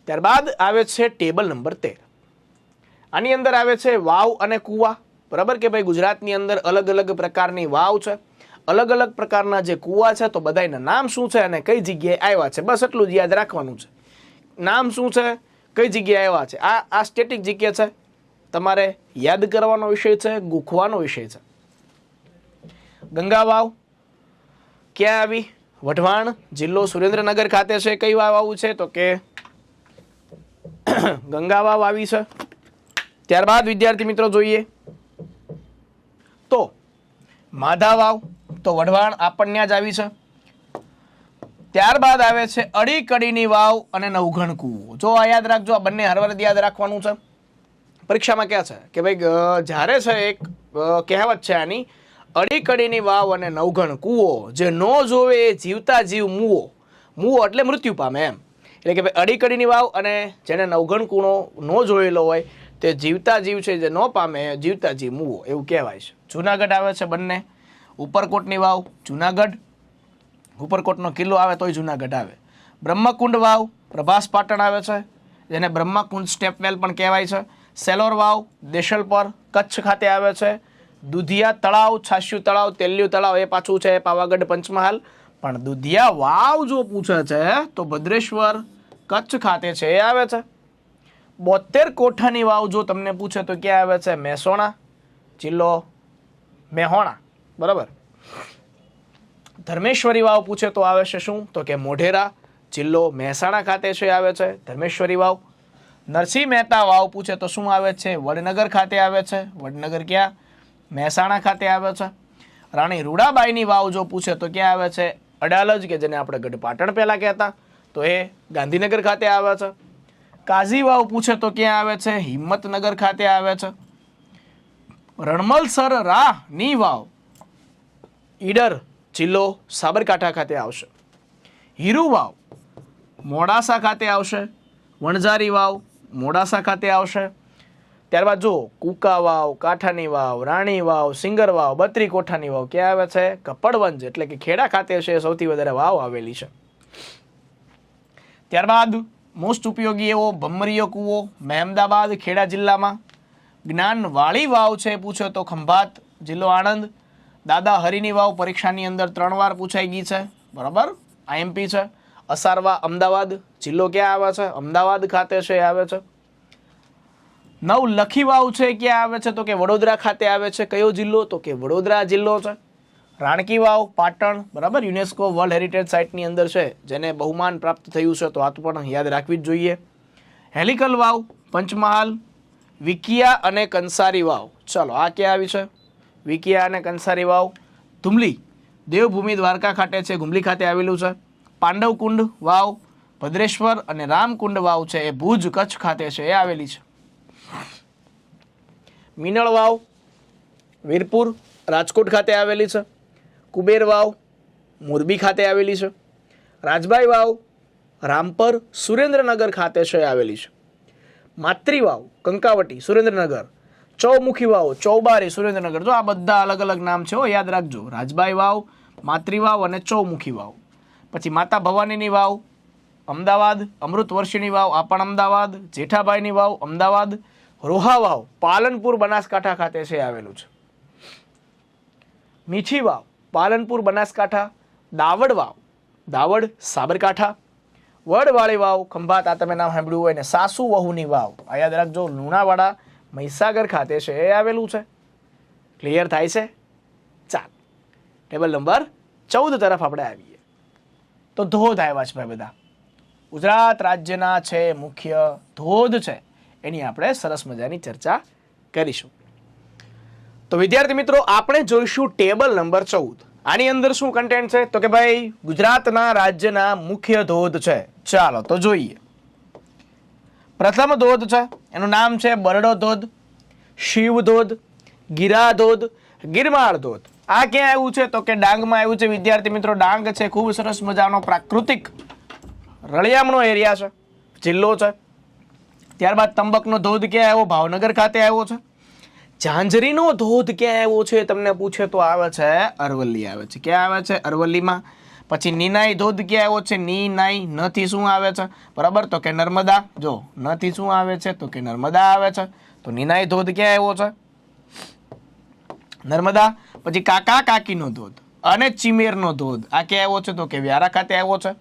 ત્યારબાદ આવે છે ટેબલ નંબર 13. આની અંદર આવે છે વાવ અને કૂવા. બરાબર કે ભાઈ ગુજરાતની અંદર અલગ અલગ પ્રકારની વાવ છે, અલગ અલગ પ્રકારના જે કૂવા છે, તો બધાના નામ શું છે અને કઈ જગ્યાએ આવ્યા છે, બસ એટલું જ યાદ રાખવાનું છે. નામ શું છે, કઈ જગ્યાએ આવ્યા છે, આ સ્ટેટિક જગ્યા છે, તમારે યાદ કરવાનો વિષય છે, ગૂંખવાનો વિષય છે. ગંગા વાવ ક્યાં આવી? વઢવાણ જિલ્લો સુરેન્દ્રનગર ખાતે છે. કઈ વાવ આવું છે? તો કે ગંગા વાવ આવી છે. ત્યારબાદ વિદ્યાર્થી મિત્રો જોઈએ તો માધા વાવ, તો વઢવાણ આપણને જ આવી છે. ત્યારબાદ આવે છે અડી કડીની વાવ અને નવઘણ કૂવો. જો આ યાદ રાખજો, આ બંને હરવરદ યાદ રાખવાનું છે. પરીક્ષામાં ક્યાં છે કે ભાઈ જ્યારે છે એક કહેવત છે આની, અડી કડીની વાવ અને નવઘણ કૂવો, જે નો જોવે એ જીવતા જીવ મૂવો. મૂવો એટલે મૃત્યુ પામે એમ. એટલે કે ભાઈ અડી કડીની વાવ અને જેને નવઘણ કૂવો નો જોયેલો હોય તે જીવતા જીવ છે, જે ન પામે જીવતા જીવ મૂવો, એવું કહેવાય છે. જુનાગઢ આવે છે બંને. ઉપરકોટની વાવ જુનાગઢ, ઉપરકોટનો કિલ્લો આવે તોય જુનાગઢ આવે. બ્રહ્મકુંડ વાવ પ્રભાસ પાટણ આવે છે, જેને બ્રહ્મકુંડ સ્ટેપવેલ પણ કહેવાય છે. સેલોર વાવ દેશલપર કચ્છ ખાતે આવે છે. દુધિયા તળાવ, છાસ્યુ તળાવ, તેલિયું તળાવ એ પાછું છે પાવાગઢ પંચમહાલ. પણ દુધિયા વાવ જો પૂછે છે તો ભદ્રેશ્વર કચ્છ ખાતે છે, એ આવે છે. 72 કોઠાની વાવ જો તમને પૂછે તો ક્યાં આવે છે? મહેસાણા જિલ્લો મેહોણા. બરાબર. ધર્મેશ્વરી વાવ પૂછે તો આવે છે શું? તો કે મોઢેરા જિલ્લો મહેસાણા ખાતે છે, આવે છે ધર્મેશ્વરી વાવ. નરસિંહ મહેતા વાવ પૂછે તો શું આવે છે? વડનગર ખાતે આવે છે. વડનગર ક્યાં? મહેસાણા ખાતે આવે છે. રાણી રૂડાબાઈની વાવ જો પૂછે તો ક્યાં આવે છે? અડાલજ, કે જેને આપણે ગઢ પાટણ પહેલા કહેતા, તો એ ગાંધીનગર ખાતે આવે છે. કાઝી વાવ પૂછે તો ક્યાં આવે છે? હિંમતનગર ખાતે આવે છે. રણમલસર રાની વાવ ઈડર જિલ્લો સાબરકાંઠા ખાતે આવશે. હીરુ વાવ મોડાસા ખાતે આવશે. વણઝારી વાવ મોડાસા ખાતે આવશે. ત્યારબાદ જો કુકા વાવ, કાંઠાની વાવ, રાણી વાવ, સિંગર વાવ, 32 કોઠાની વાવ ક્યાં આવે છે? કપડવંજ એટલે કે ખેડા ખાતે છે, સૌથી વધારે વાવ આવેલી છે. ત્યારબાદ મોસ્ટ ઉપયોગી એવો ભમરીયો કૂવો મહેમદાબાદ ખેડા જિલ્લામાં. જ્ઞાનવાળી વાવ છે પૂછો તો ખંભાત જિલ્લો આણંદ. દાદા હરિની વાવ પરીક્ષાની અંદર 3 વાર પૂછાઈ ગઈ છે. બરાબર, આઈએમપી છે. અસારવા અમદાવાદ જિલ્લો ક્યાં આવે છે? અમદાવાદ ખાતે છે, આવે છે. નવલખી વાવ છે ક્યાં આવે છે? તો કે વડોદરા ખાતે આવે છે. કયો જિલ્લો? તો કે વડોદરા જિલ્લો છે. રાણકી વાવ પાટણ, બરાબર, યુનેસ્કો વર્લ્ડ હેરિટેજ સાઇટની અંદર છે, જેને બહુમાન પ્રાપ્ત થયું છે, તો આ તો પણ યાદ રાખવી જ જોઈએ. હેલિકલ વાવ પંચમહાલ. વિકિયા અને કંસારી વાવ, ચલો આ ક્યાં આવી છે? વિકિયા અને કંસારી વાવ ધુમલી દેવભૂમિ દ્વારકા ખાતે છે, ગુમલી ખાતે આવેલું છે. પાંડવકુંડ વાવ ભદ્રેશ્વર અને રામકુંડ વાવ છે, એ ભુજ કચ્છ ખાતે છે, એ આવેલી છે. મીનળ વાવ વીરપુર રાજકોટ ખાતે આવેલી છે. કુબેર વાવ મોરબી ખાતે આવેલી છે. રાજબાઈ વાવ રામપર સુરેન્દ્રનગર ખાતે છે, આવેલી છે. માતૃ વાવ કંકાવટી સુરેન્દ્રનગર. ચૌમુખી વાવ ચૌબારી સુરેન્દ્રનગર. જો આ બધા અલગ અલગ નામ છે, યાદ રાખજો. રાજબાઈ વાવ, માતૃ વાવ અને ચૌમુખી વાવ. પછી માતા ભવાનીની વાવ અમદાવાદ. અમૃત વર્ષીની વાવ આ પણ અમદાવાદ. જેઠાભાઈની વાવ અમદાવાદ. રોહા વાવ પાલનપુર બનાસકાંઠા ખાતે છે, આવેલું છે. મીઠી વાવ પાલનપુર બનાસકાંઠા. દાવડ વાવ દાવડ સાબરકાંઠા. વડવાળી વાવ ખંભાત, આ તમે નામ સાંભળ્યું હોય ને. સાસુ વહુની વાવ આ યાદ રાખજો, લુણાવાડા મહીસાગર ખાતે છે, એ આવેલું છે. ક્લિયર થાય છે? ચાલ, ટેબલ નંબર 14 તરફ આપણે આવીએ તો ધોધ આવ્યા છે ભાઈ બધા. ગુજરાત રાજ્યના છે મુખ્ય ધોધ છે, એની આપણે સરસ મજાની ચર્ચા કરીશું. તો વિદ્યાર્થી મિત્રો આપણે જોઈશું ટેબલ નંબર 14. આની અંદર શું કન્ટેન્ટ છે? તો કે ભાઈ ગુજરાતના રાજ્યના મુખ્ય ધોધ છે. ચાલો તો જોઈએ. પ્રથમ ધોધ છે, એનું નામ છે બરડો ધોધ, શિવ ધોધ, ગીરા ધોધ, ગિરમાળ ધોધ. આ ક્યાં આવ્યું છે? તો કે ડાંગમાં આવ્યું છે. વિદ્યાર્થી મિત્રો ડાંગ છે ખૂબ સરસ મજાનો પ્રાકૃતિક રળિયામણો એરિયા છે, જિલ્લો છે. ત્યારબાદ તંબકનો ધોધ ક્યાં આવ્યો? ભાવનગર ખાતે આવ્યો છે. ઝાંઝરીનો ધોધ ક્યાં આવ્યો છે તમને પૂછે તો આવે છે અરવલ્લી આવે છે. ક્યાં આવે છે? અરવલ્લીમાં. પછી નિનાઈ ધોધ ક્યાં આવ્યો છે? નિનાઈ નથી શું આવે છે? બરાબર, તો કે નર્મદા. જો નથી શું આવે છે? તો કે નર્મદા આવે છે. તો નિનાઈ ધોધ ક્યાં આવ્યો છે? નર્મદા. પછી કાકા કાકીનો ધોધ અને ચિમેરનો ધોધ આ ક્યાં આવ્યો છે? તો કે વ્યારા ખાતે આવ્યો છે.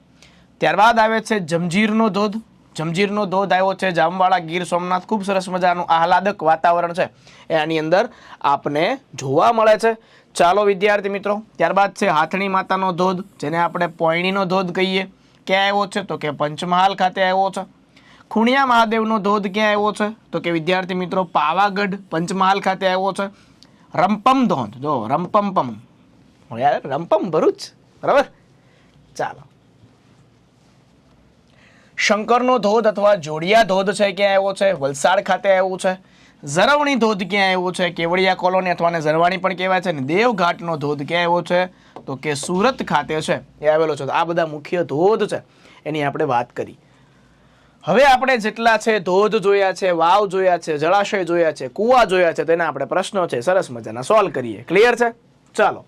ત્યારબાદ આવે છે જંજીરનો ધોધ. જંજીરનો ધોધ આવ્યો છે જામવાળા, ગીર સોમનાથ. ખૂબ સરસ મજાનું આહલાદક વાતાવરણ છે એ આની અંદર આપને જોવા મળે છે. ચાલો વિદ્યાર્થી મિત્રો, ત્યારબાદ છે હાથણી માતાનો ધોધ, જેને આપણે પોયણીનો ધોધ કહીએ. ક્યાં આવ્યો છે? તો કે પંચમહાલ ખાતે આવ્યો છે. ખૂણિયા મહાદેવનો ધોધ ક્યાં આવ્યો છે? તો કે વિદ્યાર્થી મિત્રો પાવાગઢ પંચમહાલ ખાતે આવ્યો છે. રંપમ ધોધ, જો રંપમ યાર, રંપમ ભરૂચ, બરાબર. ચાલો, શંકરનો ધોધ અથવા જોડિયા ધોધ છે ક્યાં આવ્યો છે? વલસાડ ખાતે આવ્યું છે. ઝરવણી ધોધ ક્યાં આવ્યો છે? કેવડિયા કોલોની અથવા ઝરવાણી પણ કહેવાય છે. અને દેવઘાટનો ધોધ ક્યાં આવ્યો છે? તો કે સુરત ખાતે છે એ આવેલો છે. આ બધા મુખ્ય ધોધ છે એની આપણે વાત કરી. હવે આપણે જેટલા છે ધોધ જોયા છે, વાવ જોયા છે, જળાશય જોયા છે, કુવા જોયા છે, તેના આપણે પ્રશ્નો છે સરસ મજાના સોલ્વ કરીએ. ક્લિયર છે? ચાલો,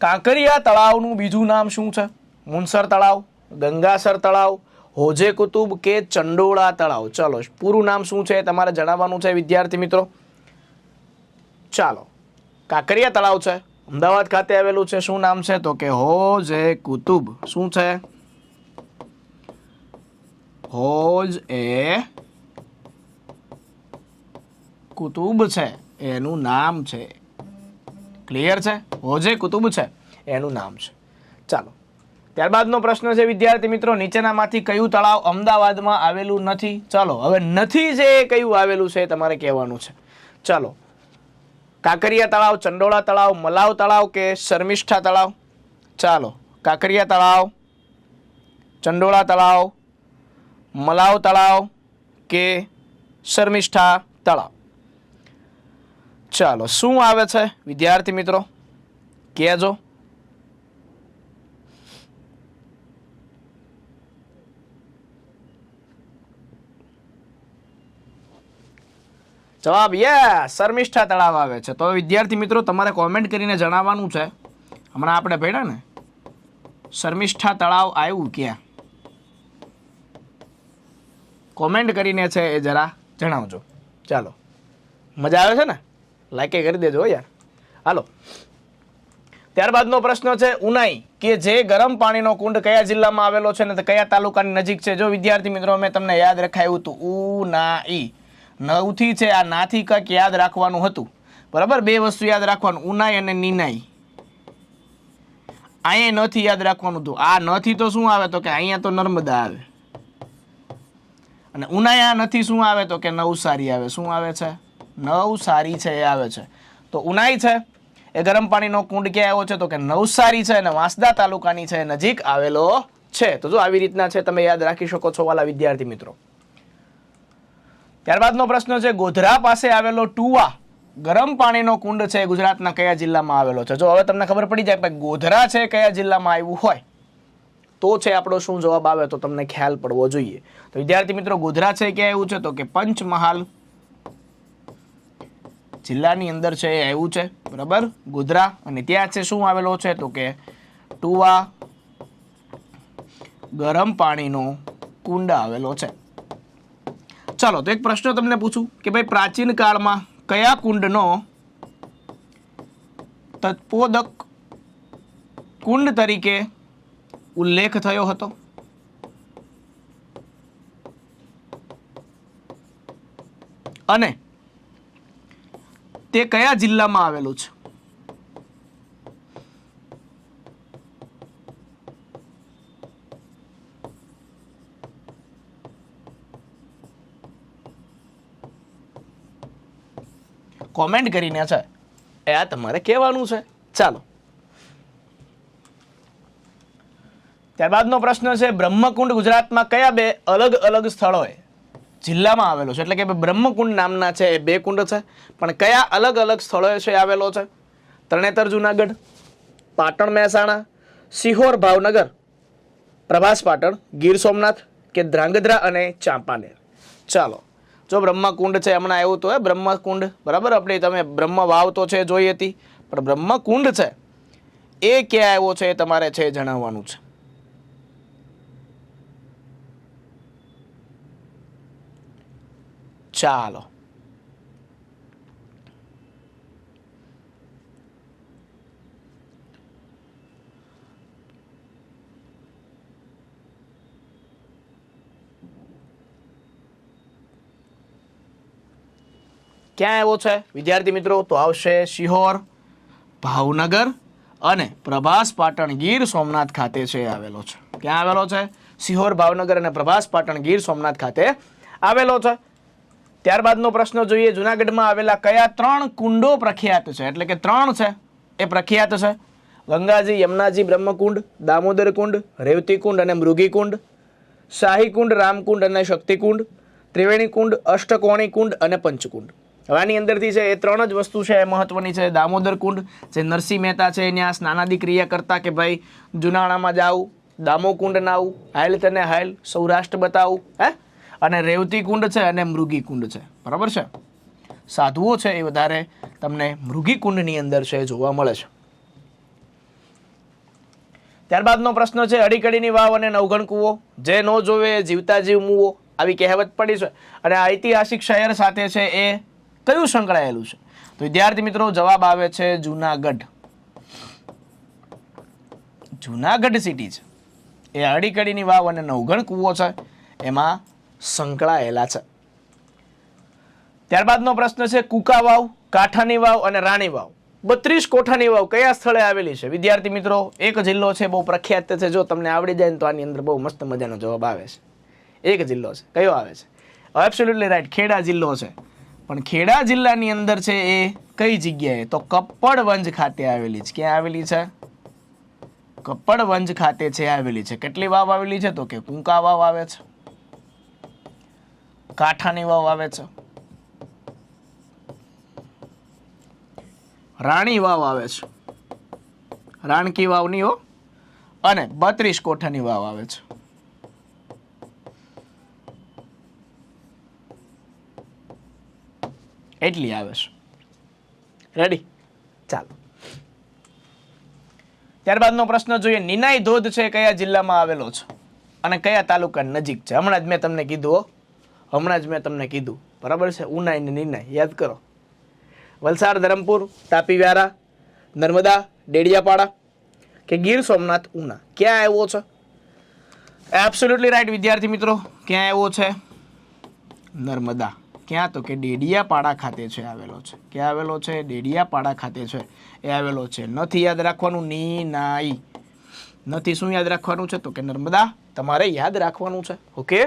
કાંકરિયા તળાવનું બીજું નામ શું છે? મુનસર તળાવ, ગંગાસર તળાવ, હોજે કુતુબ કે ચંડોળા તળાવ? ચલો, પૂરું નામ શું છે તમારે જણાવવાનું છે વિદ્યાર્થી મિત્રો. ચાલો, કાંકરિયા તળાવ છે, અમદાવાદ ખાતે આવેલું છે. શું નામ છે? તો કે હોજે કુતુબ. શું છે? હોજ એ કુતુબ છે એનું નામ છે. ક્લિયર છે? હોજે કુતુબ છે એનું નામ છે. ચાલો, ત્યારબાદનો પ્રશ્ન છે વિદ્યાર્થી મિત્રો, નીચેનામાંથી કયું તળાવ અમદાવાદમાં આવેલું નથી? ચાલો, હવે નથી જે કયું આવેલું છે તમારે કહેવાનું છે. ચાલો, કાંકરિયા તળાવ, ચંડોળા તળાવ, મલાવ તળાવ કે શર્મિષ્ઠા તળાવ? ચાલો, કાંકરિયા તળાવ, ચંડોળા તળાવ, મલાવ તળાવ કે શર્મિષ્ઠા તળાવ? ચાલો, શું આવે છે વિદ્યાર્થી મિત્રો કહેજો. જવાબ યસ, શર્મિષ્ઠા તળાવ આવે છે. તો વિદ્યાર્થી મિત્રો તમારે કોમેન્ટ કરીને જણાવવાનું છે. હમણાં આપણે ભણ્યા ને શર્મિષ્ઠા તળાવ આવ્યું ક્યાં? કોમેન્ટ કરીને છે એ જરા જણાવજો. ચાલો, મજા આવે છે ને? લાઈક કરી દેજો યાર. હાલો, ત્યારબાદનો પ્રશ્ન છે ઉનાઈ કે જે ગરમ પાણીનો કુંડ કયા જિલ્લામાં આવેલો છે ને કયા તાલુકાની નજીક છે? જો વિદ્યાર્થી મિત્રો મેં તમને યાદ રખાયું હતું ઉનાઈ. નવથી છે આ નાથી કંઈક યાદ રાખવાનું હતું, બરાબર. બે વસ્તુ યાદ રાખવાનું, ઉનાઈ અને નિનાઈ. અહીંયા નથી યાદ રાખવાનું હતું. આ નથી તો શું આવે? તો કે અહીંયા તો નર્મદા આવે. અને ઉનાઈ નથી શું આવે? તો કે નવસારી આવે. શું આવે છે? નવસારી છે એ આવે છે. તો ઉનાઈ છે એ ગરમ પાણીનો કુંડ ક્યાં આવ્યો છે? તો કે નવસારી છે અને વાંસદા તાલુકાની છે નજીક આવેલો છે. તો જો આવી રીતના છે તમે યાદ રાખી શકો છો વાલા વિદ્યાર્થી મિત્રો. ત્યારબાદનો પ્રશ્ન છે ગોધરા પાસે આવેલો ટુવા ગરમ પાણીનો કુંડ છે ગુજરાતના કયા જિલ્લામાં આવેલો છે? જો હવે તમને ખબર પડી જાય કે ગોધરા છે કયા જિલ્લામાં આવ્યું હોય તો છે આપણો શું જવાબ આવે તો તમને ખ્યાલ પડવો જોઈએ. તો વિદ્યાર્થી મિત્રો ગોધરા છે ક્યાં આવ્યું છે? તો કે પંચમહાલ જિલ્લાની અંદર છે એ આવ્યું છે, બરાબર, ગોધરા. અને ત્યાં છે શું આવેલો છે? તો કે ટુવા ગરમ પાણીનો કુંડ આવેલો છે. ચાલો, તો એક પ્રશ્ન તમને પૂછું કે ભાઈ પ્રાચીન કાળમાં કયા કુંડનો તત્પોદક કુંડ તરીકે ઉલ્લેખ થયો હતો? અને તે કયા જિલ્લામાં આવેલું છે? કોમેન્ટ કરીને છે એ આ તમારે કહેવાનું છે. ચાલો, ત્યારબાદનો પ્રશ્ન છે બ્રહ્મકુંડ ગુજરાતમાં કયા બે અલગ અલગ સ્થળોએ જિલ્લામાં આવેલો છે? એટલે કે બ્રહ્મકુંડ નામના છે એ બે કુંડ છે, પણ કયા અલગ અલગ સ્થળોએ છે આવેલો છે? તરણેતર જુનાગઢ, પાટણ મહેસાણા, સિહોર ભાવનગર, પ્રભાસ પાટણ ગીર સોમનાથ કે ધ્રાંગધ્રા અને ચાંપાનેર? ચાલો, જો બ્રહ્મકુંડ છે હમણાં આવ્યું તો બ્રહ્મકુંડ, બરાબર. આપણે તમે બ્રહ્મ વાવ તો છે જોઈ હતી, પણ બ્રહ્મકુંડ છે એ ક્યાં આવ્યો છે એ તમારે છે જણાવવાનું છે. ચાલો ક્યાં આવ્યો છે વિદ્યાર્થી મિત્રો? તો આવશે શિહોર, ભાવનગર અને પ્રભાસ પાટણ ગીર સોમનાથ ખાતે છે આવેલો છે. ક્યાં આવેલો છે? શિહોર, ભાવનગર અને પ્રભાસ પાટણ ગીર સોમનાથ ખાતે આવેલો છે. ત્યારબાદનો પ્રશ્ન જોઈએ. જુનાગઢમાં આવેલા કયા 3 કુંડો પ્રખ્યાત છે? એટલે કે 3 છે એ પ્રખ્યાત છે. ગંગાજી, યમુનાજી, બ્રહ્મકુંડ, દામોદર કુંડ, રેવતી કુંડ અને મૃગી કુંડ, શાહી કુંડ, રામકુંડ અને શક્તિકુંડ, ત્રિવેણી કુંડ, અષ્ટકોણી કુંડ અને પંચકુંડ. હવે આની અંદરથી છે એ 3 જ વસ્તુ છે એ મહત્વની છે. દામોદર કુંડ જે નરસિંહ મહેતા છે ત્યાં સ્નાનાદિ ક્રિયા કરતા કે ભાઈ જુનાણામાં જાવું, દામોકુંડ નાવું, હાયલ તને હાયલ સૌરાષ્ટ્ર બતાવું, હે, અને રેવતી કુંડ છે અને મૃગી કુંડ છે. બરાબર છે. સાધુઓ છે એ વધારે તમને મૃગી કુંડની અંદર છે જોવા મળે છે. ત્યારબાદનો પ્રશ્ન છે અડીકડીની વાવ અને નવઘણ કૂવો, જે ન જોવે જીવતા જીવ મૂવો, આવી કહેવત પડી છે અને આ ઐતિહાસિક શહેર સાથે છે એ કયું સંકળાયેલું છે? તો વિદ્યાર્થી મિત્રો જવાબ આવે છે જુનાગઢ. જુનાગઢ સિટી છે એ અડીકડીની વાવ અને નવઘણ કૂવો છે એમાં સંકળાયેલા છે. ત્યારબાદનો પ્રશ્ન છે કુકા વાવ, કાંઠાની વાવ અને રાણી વાવ, 32 કોઠાની વાવ કયા સ્થળે આવેલી છે? વિદ્યાર્થી મિત્રો એક જિલ્લો છે બહુ પ્રખ્યાત છે. જો તમને આવડી જાય ને તો આની અંદર બહુ મસ્ત મજાનો જવાબ આવે છે. એક જિલ્લો છે, કયો આવે છે? એબ્સોલ્યુટલી રાઈટ, ખેડા જિલ્લો છે. પણ ખેડા જિલ્લાની અંદર છે એ કઈ જગ્યાએ? તો કપ્પડવંજ ખાતે આવેલી છે. ક્યાં આવેલી છે? કપ્પડવંજ ખાતે છે આવેલી છે. કેટલી વાવ આવેલી છે? તો કે કુંકા વાવ આવે છે, કાંઠાની વાવ આવે છે, રાણી વાવ આવે છે, રાણકી વાવની હો, અને 32 કોઠાની વાવ આવે છે. એટલી આવે છે. રેડી? ચાલો ત્યારબાદનો પ્રશ્ન જોઈએ. નિનાઈ ધોધ છે કયા જિલ્લામાં આવેલો છે અને કયા તાલુકા નજીક છે? હમણાં જ મેં તમને કીધું, બરાબર છે. ઉનાઈ ને નિનાઈ યાદ કરો. વલસાડ, ધરમપુર, તાપી, વ્યારા, નર્મદા, ડેડિયાપાડા કે ગીર સોમનાથ, ઉના, ક્યાં આવ્યો છે? એબ્સોલ્યુટલી રાઈટ વિદ્યાર્થી મિત્રો. ક્યાં આવ્યો છે? નર્મદા. ક્યાં? તો કે ડેડિયાપાડા ખાતે છે આવેલો છે. ક્યાં આવેલો છે? ડેડિયાપાડા ખાતે છે એ આવેલો છે. નથી યાદ રાખવાનું નિનાઈ. નથી શું યાદ રાખવાનું છે? તો કે નર્મદા તમારે યાદ રાખવાનું છે. ઓકે.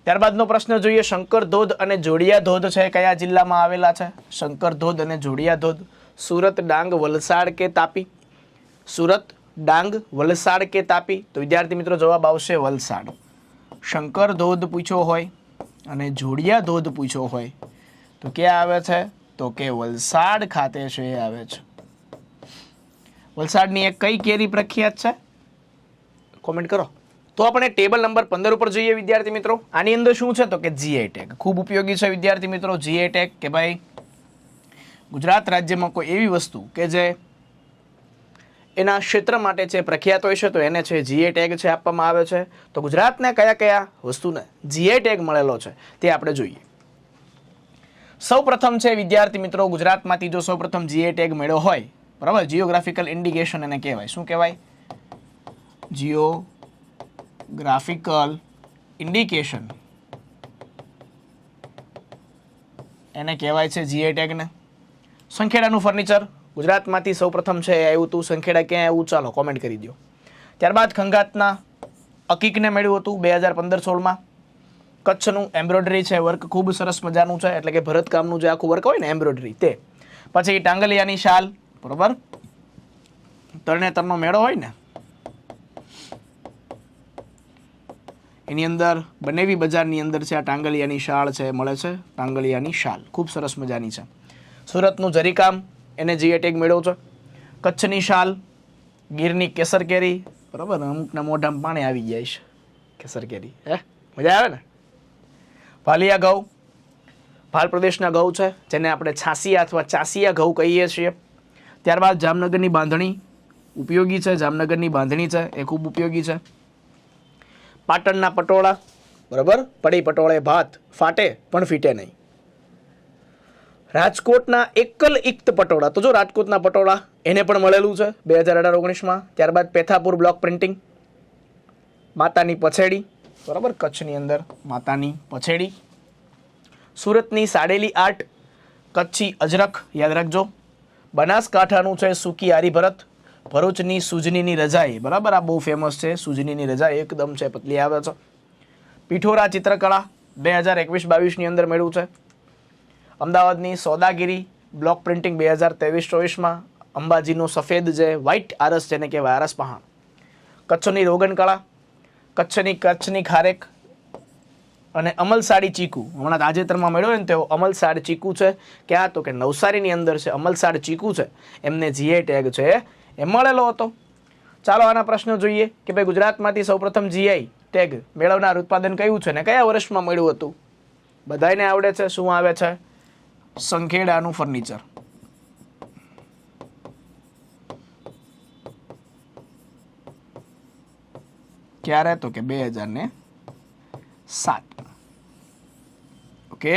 ત્યારબાદનો પ્રશ્ન જોઈએ. શંકર ધોધ અને જોડિયા ધોધ છે કયા જિલ્લામાં આવેલા છે? શંકર ધોધ અને જોડિયા ધોધ સુરત, ડાંગ, વલસાડ કે તાપી? સુરત, ડાંગ, વલસાડ કે તાપી? તો વિદ્યાર્થી મિત્રો જવાબ આવશે વલસાડ. શંકર ધોધ પૂછ્યો હોય અને જોડિયા ધોધ પૂછ્યો હોય તો ક્યાં આવે છે? તો કે વલસાડ ખાતે છે એ આવે છે. વલસાડની એક કઈ કેરી પ્રખ્યાત છે? કોમેન્ટ કરો. તો આપણે ટેબલ નંબર 15 ઉપર જોઈએ વિદ્યાર્થી મિત્રો. આની અંદર શું છે? તો કે જીઆઈ ટેગ. ખૂબ ઉપયોગી છે વિદ્યાર્થી મિત્રો જીઆઈ ટેગ, કે ભાઈ ગુજરાત રાજ્યમાં કોઈ એવી વસ્તુ કે જે એના ક્ષેત્ર માટે છે પ્રખ્યાત હોય છે તો એને છે જીઆઈ ટેગ છે આપવામાં આવે છે. તો ગુજરાતને કયા કયા વસ્તુને જીઆઈ ટેગ મળેલો છે તે આપણે જોઈએ. સૌપ્રથમ છે વિદ્યાર્થી મિત્રો ગુજરાતમાંથી જો સૌપ્રથમ જીઆઈ ટેગ મળ્યો હોય, બરાબર, જીઓગ્રાફિકલ ઇન્ડિકેશન એને કહેવાય. શું કહેવાય? જીઓગ્રાફિકલ ઇન્ડિકેશન એને કહેવાય છે જીઆઈ ટેગને. સંખેડાનું ફર્નિચર ગુજરાતમાંથી સૌપ્રથમ છે આવ્યું હતું. સંખેડા ક્યાં આવ્યું? ચાલો કોમેન્ટ કરી દો. ત્યારબાદ ખંગાતના અકીકને મળ્યું હતું 2015-16માં. કચ્છનું એમ્બ્રોઇડરી છે વર્ક ખૂબ સરસ મજાનું છે, એટલે કે ભરતકામનું જે આખું વર્ક હોય ને એમ્બ્રોઇડરી તે. પછી ટાંગલિયાની શાલ, બરોબર, તરણેતરનો મેળો હોય ને એની અંદર બનેવી બજારની અંદર છે આ ટાંગલિયાની શાળ છે મળે છે. ટાંગલિયાની શાલ ખૂબ સરસ મજાની છે. સુરતનું જરીકામ એને જીઆઈ ટેગ મેળવ્યો છે. કચ્છની શાલ, ગીરની કેસર કેરી, બરાબર, અમુકના મોઢામાં પાણી આવી જાય છે કેસર કેરી, હે મજા આવે ને. ભાલિયા ઘઉં ભાલ પ્રદેશના ઘઉં છે જેને આપણે છાસિયા અથવા ચાસિયા ઘઉં કહીએ છીએ. ત્યારબાદ જામનગરની બાંધણી ઉપયોગી છે, જામનગરની બાંધણી છે એ ખૂબ ઉપયોગી છે. પાટણના પટોળા, બરાબર, પડી પટોળે ભાત, ફાટે પણ ફીટે નહીં. રાજકોટના એકલ ઇક્ત પટોળા, તો જો રાજકોટના પટોળા એને પણ મળેલું છે 2018-19માં. ત્યારબાદ પેથાપુર બ્લોક પ્રિન્ટિંગ, માતાની પછેડી, બરાબર, કચ્છની અંદર માતાની પછેડી. સુરતની સાડેલી આર્ટ, કચ્છી અજરખ, યાદ રાખજો. બનાસકાંઠાનું છે સૂકી આરીભરત, ભરૂચની સુજનીની રજાઈ, બરાબર, આ બહુ ફેમસ છે, સુજનીની રજાઈ એકદમ છે પતલી આવે છે. પીઠોરા ચિત્રકળા 2021-22ની અંદર મળ્યું છે. અમદાવાદની સોદાગીરી બ્લોક પ્રિન્ટિંગ 2023-24માં. અંબાજીનું સફેદ જે વ્હાઇટ આરસ જેને કહેવાય, આરસ પહાણ. કચ્છની રોગનકળા, કચ્છની ખારેક અને અમલસાડી ચીકુ, હમણાં તાજેતરમાં મળ્યો હોય ને તેઓ અમલસાડ ચીકુ છે. ક્યાં? તો કે નવસારીની અંદર છે અમલસાડ ચીકુ છે, એમને જીઆઈ ટેગ છે એ મળેલો હતો. ચાલો આના પ્રશ્નો જોઈએ કે ભાઈ ગુજરાતમાંથી સૌપ્રથમ જીઆઈ ટેગ મેળવનાર ઉત્પાદન કયું છે ને કયા વર્ષમાં મળ્યું હતું? બધાને આવડે છે. શું આવે છે? સંખેડાનું ફર્નિચર. ક્યારે? તો કે 2007. ઓકે,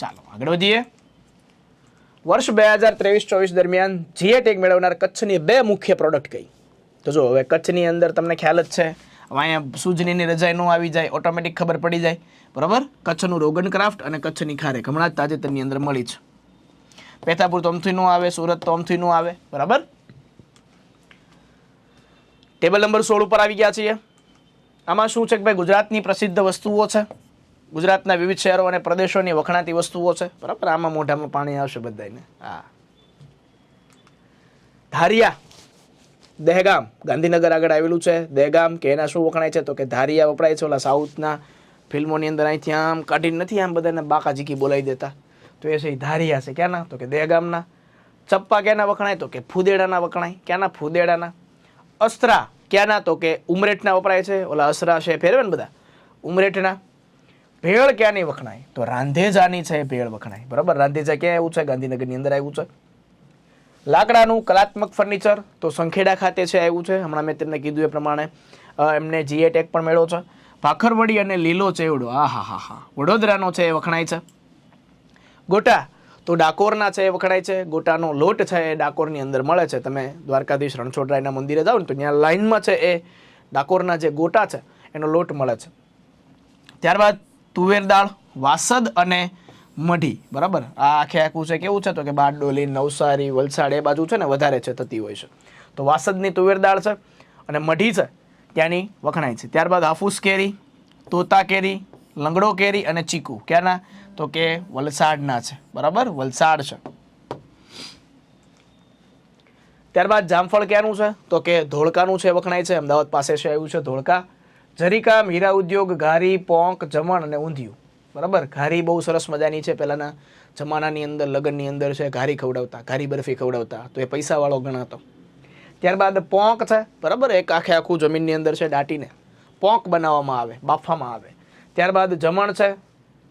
ચાલો આગળ વધીએ. વર્ષ 2023-24 દરમિયાન જીઆઈ ટેગ મેળવનાર કચ્છની 2 મુખ્ય પ્રોડક્ટ કઈ? તો જો હવે કચ્છની અંદર તમને ખ્યાલ જ છે, હવે અહીંયા સુજનીની રજાઈ નો આવી જાય, ઓટોમેટિક ખબર પડી જાય, બરાબર. કચ્છનું રોગન ક્રાફ્ટ અને કચ્છની ખારેક હમણાં જ તાજેતરની અંદર મળી છે. પેથાપુર તો અમથી નો આવે, સુરત તો અમથી નો આવે, બરાબર. ટેબલ નંબર 16 ઉપર આવી ગયા છીએ. આમાં શું છે કે ભાઈ ગુજરાતની પ્રસિદ્ધ વસ્તુઓ છે, ગુજરાતના વિવિધ શહેરો અને પ્રદેશોની વખણાતી વસ્તુઓ છે, બરાબર. આમાં મોઢામાં પાણી આવશે બધાને. હા, ધારિયા દહેગામ ગાંધીનગર આગળ આવેલું છે. દહેગામ કે એના શું વખણાય છે? તો કે ધારિયા વપરાય છે. ઓલા સાઉથના ફિલ્મોની અંદર અહીંથી આમ કાઢીને નથી આમ બધાને બાકાજીકી બોલાવી દેતા, તો એ છે ધારિયા છે. ક્યાંના? તો કે દહેગામના. ચપ્પા ક્યાંના વખણાય? તો કે ફુદેડાના વખણાય. ક્યાંના? ફુદેડાના. અસ્ત્રા ક્યાંના? તો કે ઉમરેઠના વપરાય છે. ઓલા અસરા છે ફેરવે ને બધા, ઉમરેઠના. ભેળ ક્યાંની વખણાય? તો રાંધેજાની છે ભેળ વખણાય, બરાબર. રાંધેજા ક્યાં આવ્યું છે? ગાંધીનગરની અંદર આવ્યું છે. લાકડાનું કલાત્મક ફર્નિચર તો સંખેડા ખાતે છે આવ્યું છે. હમણાં મેં તમને કીધું એ પ્રમાણે એમને જીઆઈ ટેગ પણ મેળવ્યો છે. ભાખરવડી અને લીલો ચેવડો, હા, વડોદરાનો છે એ વખણાય છે. ગોટા તો ડાકોરના છે એ વખણાય છે. ગોટાનો લોટ છે એ ડાકોરની અંદર મળે છે. તમે દ્વારકાધીશ રણછોડરાયના મંદિરે જાઓ ને તો ત્યાં લાઇનમાં છે એ ડાકોરના જે ગોટા છે એનો લોટ મળે છે. ત્યારબાદ તુવેર દાળ, વાસદ અને મઢી, બરાબર. આ આખે આખું છે કેવું છે? તો કે બારડોલી, નવસારી, વલસાડ એ બાજુ છે ને વધારે છે થતી હોય છે. તો વાસદની તુવેર દાળ છે અને મઢી છે ત્યાંની વખણાય છે. ત્યારબાદ હાફૂસ કેરી, તોતા કેરી, લંગડો કેરી અને ચીકુ ક્યાંના? તો કે વલસાડના છે, બરાબર. વલસાડ છે. ત્યારબાદ જામફળ ક્યાંનું છે? તો કે ધોળકાનું છે, વખણાય છે. અમદાવાદ પાસે છે આવ્યું છે ધોળકા. જરીકામ, હીરા ઉદ્યોગ, ઘારી, પોંક, જમણ અને ઊંધિયું, બરાબર. ઘારી બહુ સરસ મજાની છે. પહેલાના જમાનાની અંદર લગ્નની અંદર છે ઘારી ખવડાવતા, ઘારી બરફી ખવડાવતા, તો એ પૈસાવાળો ગણાતો. ત્યારબાદ પોંક છે, બરાબર. એક આખે આખું જમીનની અંદર છે દાટીને પોંક બનાવવામાં આવે, બાફવામાં આવે. ત્યારબાદ જમણ છે,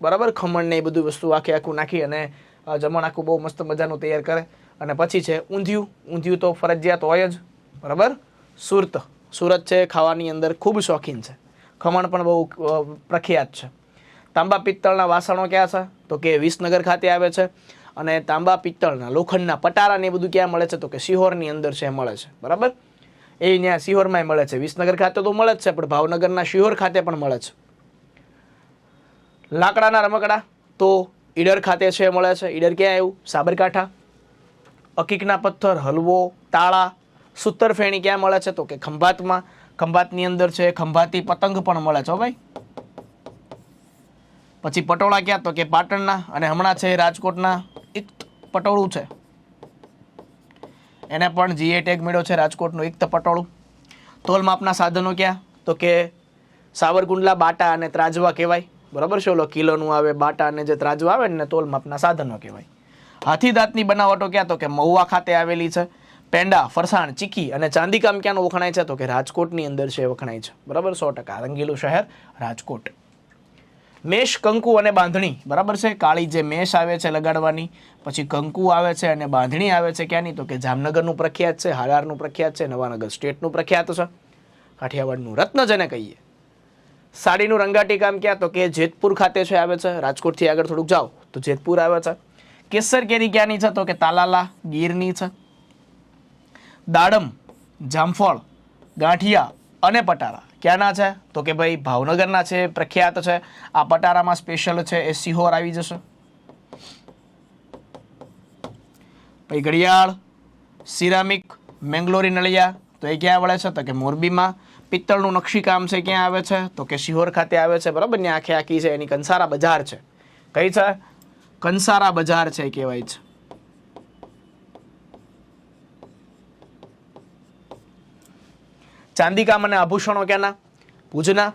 બરાબર. ખમણ ને એ બધું વસ્તુ આખે આખું નાખી અને જમણ આખું બહુ મસ્ત મજાનું તૈયાર કરે. અને પછી છે ઊંધિયું. ઊંધિયું તો ફરજિયાત હોય જ, બરાબર. સુરત છે ખાવાની અંદર ખૂબ શોખીન છે. ખમણ પણ બહુ પ્રખ્યાત છે. તાંબા પિત્તળના વાસણો ક્યાં છે? તો કે વિસનગર ખાતે આવે છે. અને તાંબા પિત્તળના લોખંડના પટારા ને એ બધું ક્યાં મળે છે? તો કે સિહોરની અંદર છે મળે છે, બરાબર. એ ત્યાં સિહોરમાં મળે છે. વિસનગર ખાતે તો મળે જ છે, પણ ભાવનગરના સિહોર ખાતે પણ મળે છે. લાકડાના રમકડા તો ઈડર ખાતે છે મળે છે. ઈડર ક્યાં આવ્યું? સાબરકાંઠા. અકીકના પથ્થર, હલવો, તાળા, સૂતરફેણી ક્યાં મળે છે? તો કે ખંભાતમાં. ખંભાતની અંદર છે ખંભાતી પતંગ પણ મળે છે ભાઈ. પછી પટોળા ક્યાં? તો કે પાટણના. અને હમણાં છે રાજકોટના ઇક્ત પટોળું છે, એને પણ જીઆઈ ટેગ મળ્યો છે, રાજકોટનું ઇક્ત પટોળું. તોલ માપના સાધનો ક્યાં? તો કે સાવરકુંડલા, બાટા અને ત્રાજવા કહેવાય, બરાબર છે. ઓલો કિલોનું આવે, બાટા અને જે ત્રાજવા આવે ને તોલ માપના સાધનો કહેવાય. હાથી દાંતની બનાવટો ક્યાં? તો કે મહુવા ખાતે આવેલી છે. પેંડા, ફરસાણ, ચીકી અને ચાંદીકામ ક્યાંનું વખણાય છે? તો કે રાજકોટની અંદર છે વખણાય છે, બરાબર. 100%. રંગીલું શહેર રાજકોટ. મેષ, કંકુ અને બાંધણી, બરાબર છે. કાળી જે મેષ આવે છે લગાડવાની, પછી કંકુ આવે છે અને બાંધણી આવે છે ક્યાંની, તો કે જામનગરનું પ્રખ્યાત છે, હાલારનું પ્રખ્યાત છે, નવાનગર સ્ટેટનું પ્રખ્યાત છે, કાઠિયાવાડનું રત્ન જેને કહીએ. સાડીનું રંગાટી કામ ક્યાં, તો કે જેતપુર ખાતે છે આવે છે. રાજકોટથી આગળ થોડુંક જાઓ તો જેતપુર આવે છે. કેસર કેરી ક્યાંની છે, તો કે તાલાલા ગીરની છે. દાડમ, જામફળ, ગાંઠિયા અને પટારા ક્યાંના છે, તો કે ભાઈ ભાવનગરના છે, પ્રખ્યાત છે. આ પટારામાં સ્પેશિયલ છે એ સિહોર આવી જશે. પછી ઘડિયાળ, સિરામિક, મેંગલોરી નળિયા, તો એ ક્યાં વળે છે, તો કે મોરબીમાં. પિત્તળનું નકશીકામ છે ક્યાં આવે છે, તો કે સિહોર ખાતે આવે છે, બરાબર ને. આખે આખી છે એની કંસારા બજાર છે. કઈ છે, કંસારા બજાર છે કહેવાય છે. ચાંદીકામ અને આભૂષણો ક્યાંના, ભુજના.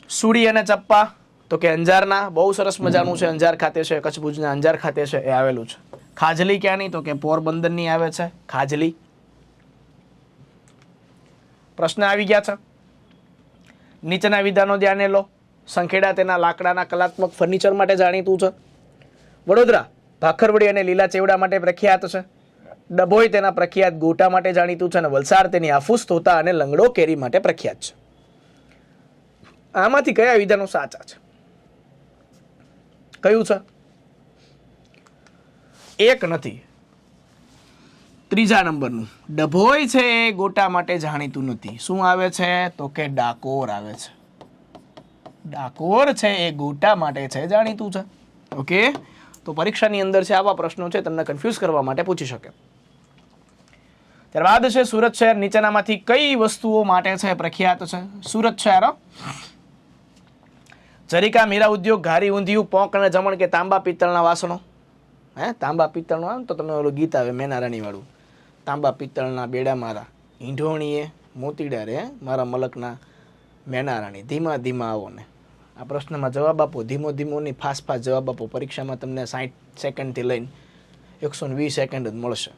સુડી અને ચપ્પા, તો કે અંજારના, બહુ સરસ મજાનું છે, અંજાર ખાતે છે, કચ્છ ભુજના અંજાર ખાતે છે એ આવેલું છે. ખાજલી ક્યાંની, તો કે પોરબંદરની આવે છે ખાજલી. પ્રશ્ન આવી ગયા છે. નીચેના વિધાનો ધ્યાને લો. સંખેડા તેના લાકડાના કલાત્મક ફર્નિચર માટે જાણીતું છે. વડોદરા ભાખરવડી અને લીલા ચેવડા માટે પ્રખ્યાત છે. ડભોઈ તેના પ્રખ્યાત ગોટા માટે જાણીતું છે અને વલસાડ તેની હાફૂસ, તોતા અને લંગડો કેરી માટે પ્રખ્યાત છે. આમાંથી કયા વિધાનો સાચા છે? કયું છે? એક નથી. ત્રીજા નંબરનું ડભોઈ છે એ ગોટા માટે જાણીતું નથી. શું આવે છે, તો કે ડાકોર આવે છે. ડાકોર છે એ ગોટા માટે છે જાણીતું છે. ઓકે, તો પરીક્ષાની અંદર છે આવા પ્રશ્નો છે તમને કન્ફ્યુઝ કરવા માટે પૂછી શકે. ત્યારબાદ છે સુરત શહેર નીચેનામાંથી કઈ વસ્તુઓ માટે છે પ્રખ્યાત છે? સુરત શહેર જરીકા, મીરા ઉદ્યોગ, ઘારી, ઊંધિયું, પોંક અને જમણ કે તાંબા પિત્તળના વાસણો. તાંબા પિત્તળનું આમ તો તમને ઓલું ગીત આવે મેનારાણી વાળું, તાંબા પિત્તળના બેડા મારા ઈંઢોણીએ મોતીડા રે મારા મલકના મેનારાણી, ધીમા ધીમા આવો ને. આ પ્રશ્નમાં જવાબ આપો, ધીમો ધીમો ની ફાસ્ટ ફાસ્ટ જવાબ આપો. પરીક્ષામાં તમને 60 સેકન્ડથી લઈને 120 સેકન્ડ જ મળશે.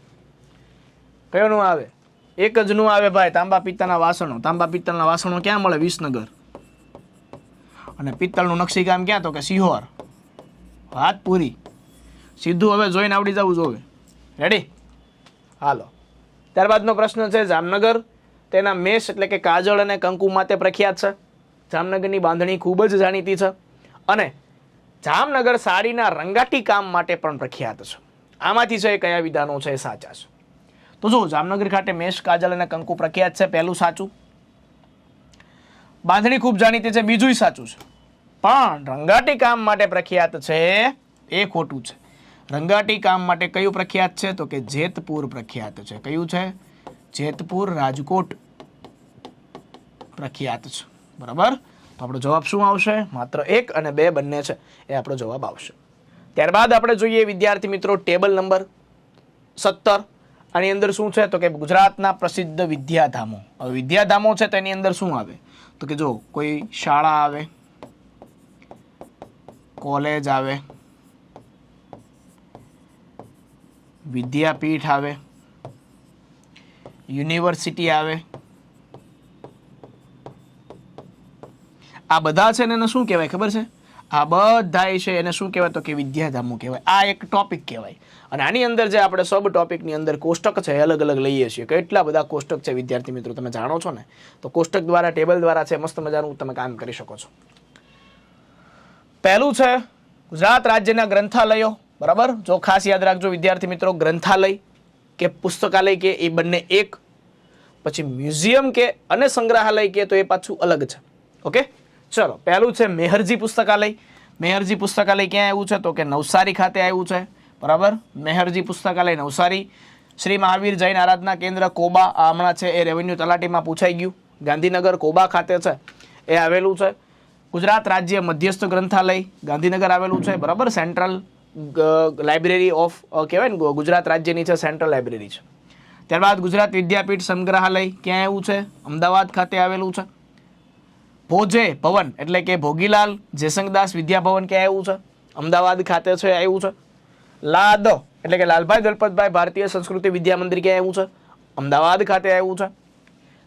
કયો નું આવે? એક જ નું આવે ભાઈ, તાંબા પિત્તળના વાસણો. તાંબા પિત્તળના વાસણો ક્યાં મળે? વિસનગર. અને પિત્તળનું નકશીકામ ક્યાં, તો કે સિહોર. વાત પૂરી. સીધું હવે જોઈને આવડી જવું જોવે. રેડી? હાલો. ત્યારબાદનો પ્રશ્ન છે જામનગર તેના મેષ એટલે કે કાજળ અને કંકુ માટે પ્રખ્યાત છે. જામનગરની બાંધણી ખૂબ જ જાણીતી છે અને જામનગર સાડીના રંગાટી કામ માટે પણ પ્રખ્યાત છે. આમાંથી છે કયા વિધાનો છે એ સાચા છે? તો જો જામનગર ખાતે મેષ, કાજળ અને કંકુ પ્રખ્યાત છે, પહેલું સાચું. બાંધણી ખૂબ જાણીતી છે, બીજું સાચું છે. પણ રંગાટી કામ માટે પ્રખ્યાત છે એ ખોટું છે. રંગાટી કામ માટે કયું પ્રખ્યાત છે, તો કે જેતપુર પ્રખ્યાત છે. કયું છે? જેતપુર, રાજકોટ પ્રખ્યાત છે. બરાબર? તો આપણો જવાબ શું આવશે? માત્ર 1 અને 2 બંને છે એ આપણો જવાબ આવશે. ત્યારબાદ આપણે જોઈએ વિદ્યાર્થી મિત્રો ટેબલ નંબર 17. આની અંદર શું છે, તો કે ગુજરાતના પ્રસિદ્ધ વિદ્યાધામો. હવે વિદ્યાધામો છે તેની અંદર શું આવે, તો કે જો કોઈ શાળા આવે, કોલેજ આવે, વિદ્યાપીઠ આવે, યુનિવર્સિટી આવે. આ બધા છે ને એને શું કહેવાય ખબર છે? આ બધા છે એને શું કહેવાય, તો કે વિદ્યાધામો કહેવાય. આ એક ટોપિક કહેવાય. અને આની અંદર જે આપણે સબ ટોપિકની અંદર કોષ્ટક છે એ અલગ અલગ લઈએ છીએ. કેટલા બધા કોષ્ટક છે વિદ્યાર્થી મિત્રો તમે જાણો છો ને? તો કોષ્ટક દ્વારા, ટેબલ દ્વારા છે મસ્ત મજાનું તમે કામ કરી શકો છો. પહેલું છે ગુજરાત રાજ્યના ગ્રંથાલયો. બરાબર? જો ખાસ યાદ રાખજો વિદ્યાર્થી મિત્રો, ગ્રંથાલય કે પુસ્તકાલય કે એ બંને એક, પછી મ્યુઝિયમ કે અને સંગ્રહાલય કે તો એ પાછું અલગ છે. ઓકે, ચલો. પહેલું છે મેહરજી પુસ્તકાલય. મેહરજી પુસ્તકાલય ક્યાં આવ્યું છે, તો કે નવસારી ખાતે આવ્યું છે. બરાબર? મેહરજી પુસ્તકાલય નવસારી. શ્રી મહાવીર જૈન આરાધના કેન્દ્ર કોબા, આ હમણાં છે એ રેવન્યુ તલાટીમાં પૂછાઈ ગયું. ગાંધીનગર કોબા ખાતે છે એ આવેલું છે. ગુજરાત રાજ્ય મધ્યસ્થ ગ્રંથાલય ગાંધીનગર આવેલું છે. બરાબર? સેન્ટ્રલ લાઇબ્રેરી ઓફ કહેવાય ને, ગુજરાત રાજ્યની છે સેન્ટ્રલ લાઇબ્રેરી છે. ત્યારબાદ ગુજરાત વિદ્યાપીઠ સંગ્રહાલય ક્યાં આવ્યું છે? અમદાવાદ ખાતે આવેલું છે. ભોજે ભવન એટલે કે ભોગીલાલ જેસંગદાસ વિદ્યાભવન ક્યાં આવ્યું છે? અમદાવાદ ખાતે છે આવ્યું છે. લાદ એટલે કે લાલભાઈ દલપતભાઈ ભારતીય સંસ્કૃતિ વિદ્યા મંદિર ક્યાં આવ્યું છે? અમદાવાદ ખાતે આવ્યું છે.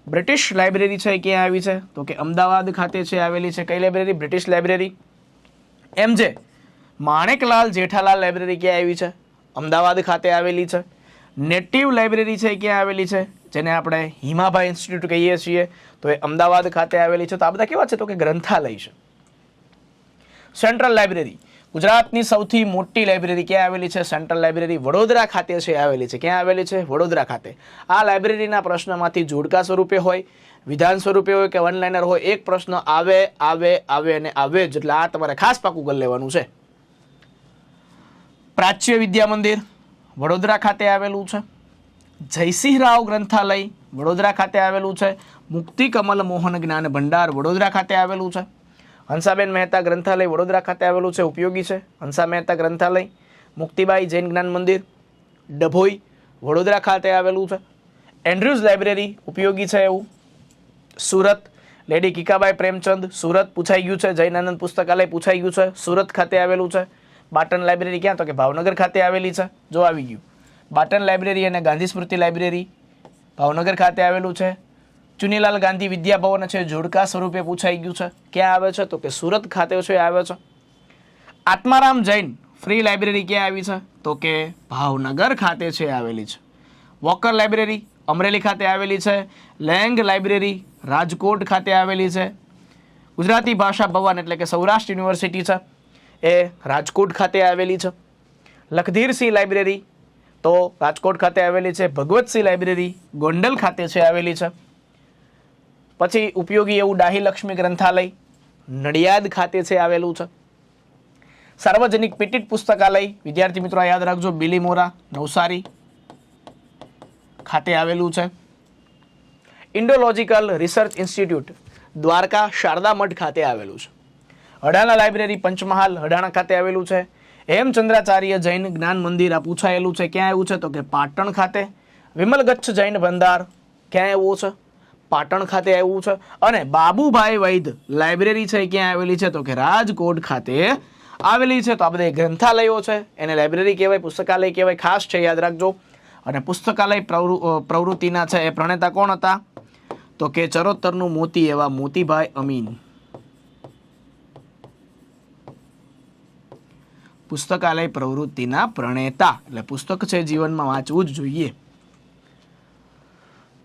બ્રિટિશ લાઇબ્રેરી છે એ ક્યાં આવી છે? તો કે અમદાવાદ ખાતે છે આવેલી છે. કઈ library? British library. MJ Maneklal Jethalal library ક્યાં આવી છે? અમદાવાદ ખાતે આવેલી છે. નેટિવ લાઇબ્રેરી છે ક્યાં આવેલી છે? જેને આપણે હિમાભાઈ ઇન્સ્ટિટ્યૂટ કહીએ છીએ, તો એ અમદાવાદ ખાતે આવેલી છે. તો આ બધા કેવા છે? તો કે ગ્રંથાલય છે. સેન્ટ્રલ લાઇબ્રેરી, ગુજરાતની સૌથી મોટી લાઇબ્રેરી ક્યાં આવેલી છે? સેન્ટ્રલ લાઇબ્રેરી વડોદરા ખાતે છે આવેલી છે. ક્યાં આવેલી છે? વડોદરા ખાતે. આ લાઇબ્રેરીના પ્રશ્નમાંથી જોડકા સ્વરૂપે હોય, વિધાન સ્વરૂપે હોય કે વન લાઇનર હોય, એક પ્રશ્ન આવે આવે આવે અને આવે જ, એટલે આ તમારે ખાસ પાકું કરી લેવાનું છે. પ્રાચ્ય વિદ્યા મંદિર વડોદરા ખાતે આવેલું છે. જયસિંહરાવ ગ્રંથાલય વડોદરા ખાતે આવેલું છે. મુક્તિ કમલ મોહન જ્ઞાન ભંડાર વડોદરા ખાતે આવેલું છે. હંસાબેન મહેતા ગ્રંથાલય વડોદરા ખાતે આવેલું છે, ઉપયોગી છે. હંસા મહેતા ગ્રંથાલય. મુક્તિબાઈ જૈન જ્ઞાન મંદિર ડભોઈ વડોદરા ખાતે આવેલું છે. એન્ડ્રુઝ લાઇબ્રેરી ઉપયોગી છે એવું સુરત. લેડી કિકાબાઈ પ્રેમચંદ સુરત પૂછાઈ ગયું છે. જૈનાનંદ પુસ્તકાલય પૂછાઈ ગયું છે, સુરત ખાતે આવેલું છે. બાટન લાઇબ્રેરી ક્યાં? તો કે ભાવનગર ખાતે આવેલી છે. જો આવી ગયું. બાટન લાઇબ્રેરી અને ગાંધી સ્મૃતિ લાઇબ્રેરી ભાવનગર ખાતે આવેલું છે. ચુનીલાલ ગાંધી વિદ્યાભવન છે, જોડકા સ્વરૂપે પૂછાઈ ગયું છે. ક્યાં આવે છે? તો કે સુરત ખાતે છે આવે છે. આત્મારામ જૈન ફ્રી લાઇબ્રેરી ક્યાં આવી છે? તો કે ભાવનગર ખાતે છે આવેલી છે. વોકર લાઇબ્રેરી અમરેલી ખાતે આવેલી છે. લેંગ લાઇબ્રેરી રાજકોટ ખાતે આવેલી છે. ગુજરાતી ભાષા ભવન એટલે કે સૌરાષ્ટ્ર યુનિવર્સિટી છે, એ રાજકોટ ખાતે આવેલી છે. લખધીરસિંહ લાઇબ્રેરી તો રાજકોટ ખાતે આવેલી છે. ભગવતસિંહ લાઇબ્રેરી ગોંડલ ખાતે છે આવેલી છે. પછી ઉપયોગી એવું ડાહી લક્ષ્મી ગ્રંથાલય નડિયાદ ખાતે છે આવેલું છે. સાર્વજનિક પીટીટ પુસ્તકાલય વિદ્યાર્થી મિત્રો યાદ રાખજો, બિલીમોરા નવસારી ખાતે આવેલું છે. ઇન્ડોલોજિકલ રિસર્ચ ઇન્સ્ટિટ્યૂટ દ્વારકા શારદા મઠ ખાતે આવેલું છે. હડાણા લાઇબ્રેરી પંચમહાલ હડાણા ખાતે આવેલુલું છે. હેમચંદ્રાચાર્ય જૈન જ્ઞાન મંદિર આ પૂછાયેલું છે, ક્યાં આવ્યું છે? તો કે પાટણ ખાતે. વિમલગચ્છ જૈન ભંડાર ક્યાં આવ્યું છે? પાટણ ખાતે આવ્યું છે. અને બાબુભાઈ વૈદ લાઇબ્રેરી છે ક્યાં આવેલી છે? તો કે રાજકોટ ખાતે આવેલી છે. તો આ બધા ગ્રંથાલયો છે, એને લાઇબ્રેરી કહેવાય, પુસ્તકાલય કહેવાય, ખાસ છે યાદ રાખજો. અને પુસ્તકાલય પ્રવૃત્તિના છે એ પ્રણેતા કોણ હતા? તો કે ચરોતરનું મોતી એવા મોતીભાઈ અમીન. પુસ્તકાલય પ્રવૃત્તિના પ્રણેતા, એટલે પુસ્તક છે જીવનમાં વાંચવું જ જોઈએ.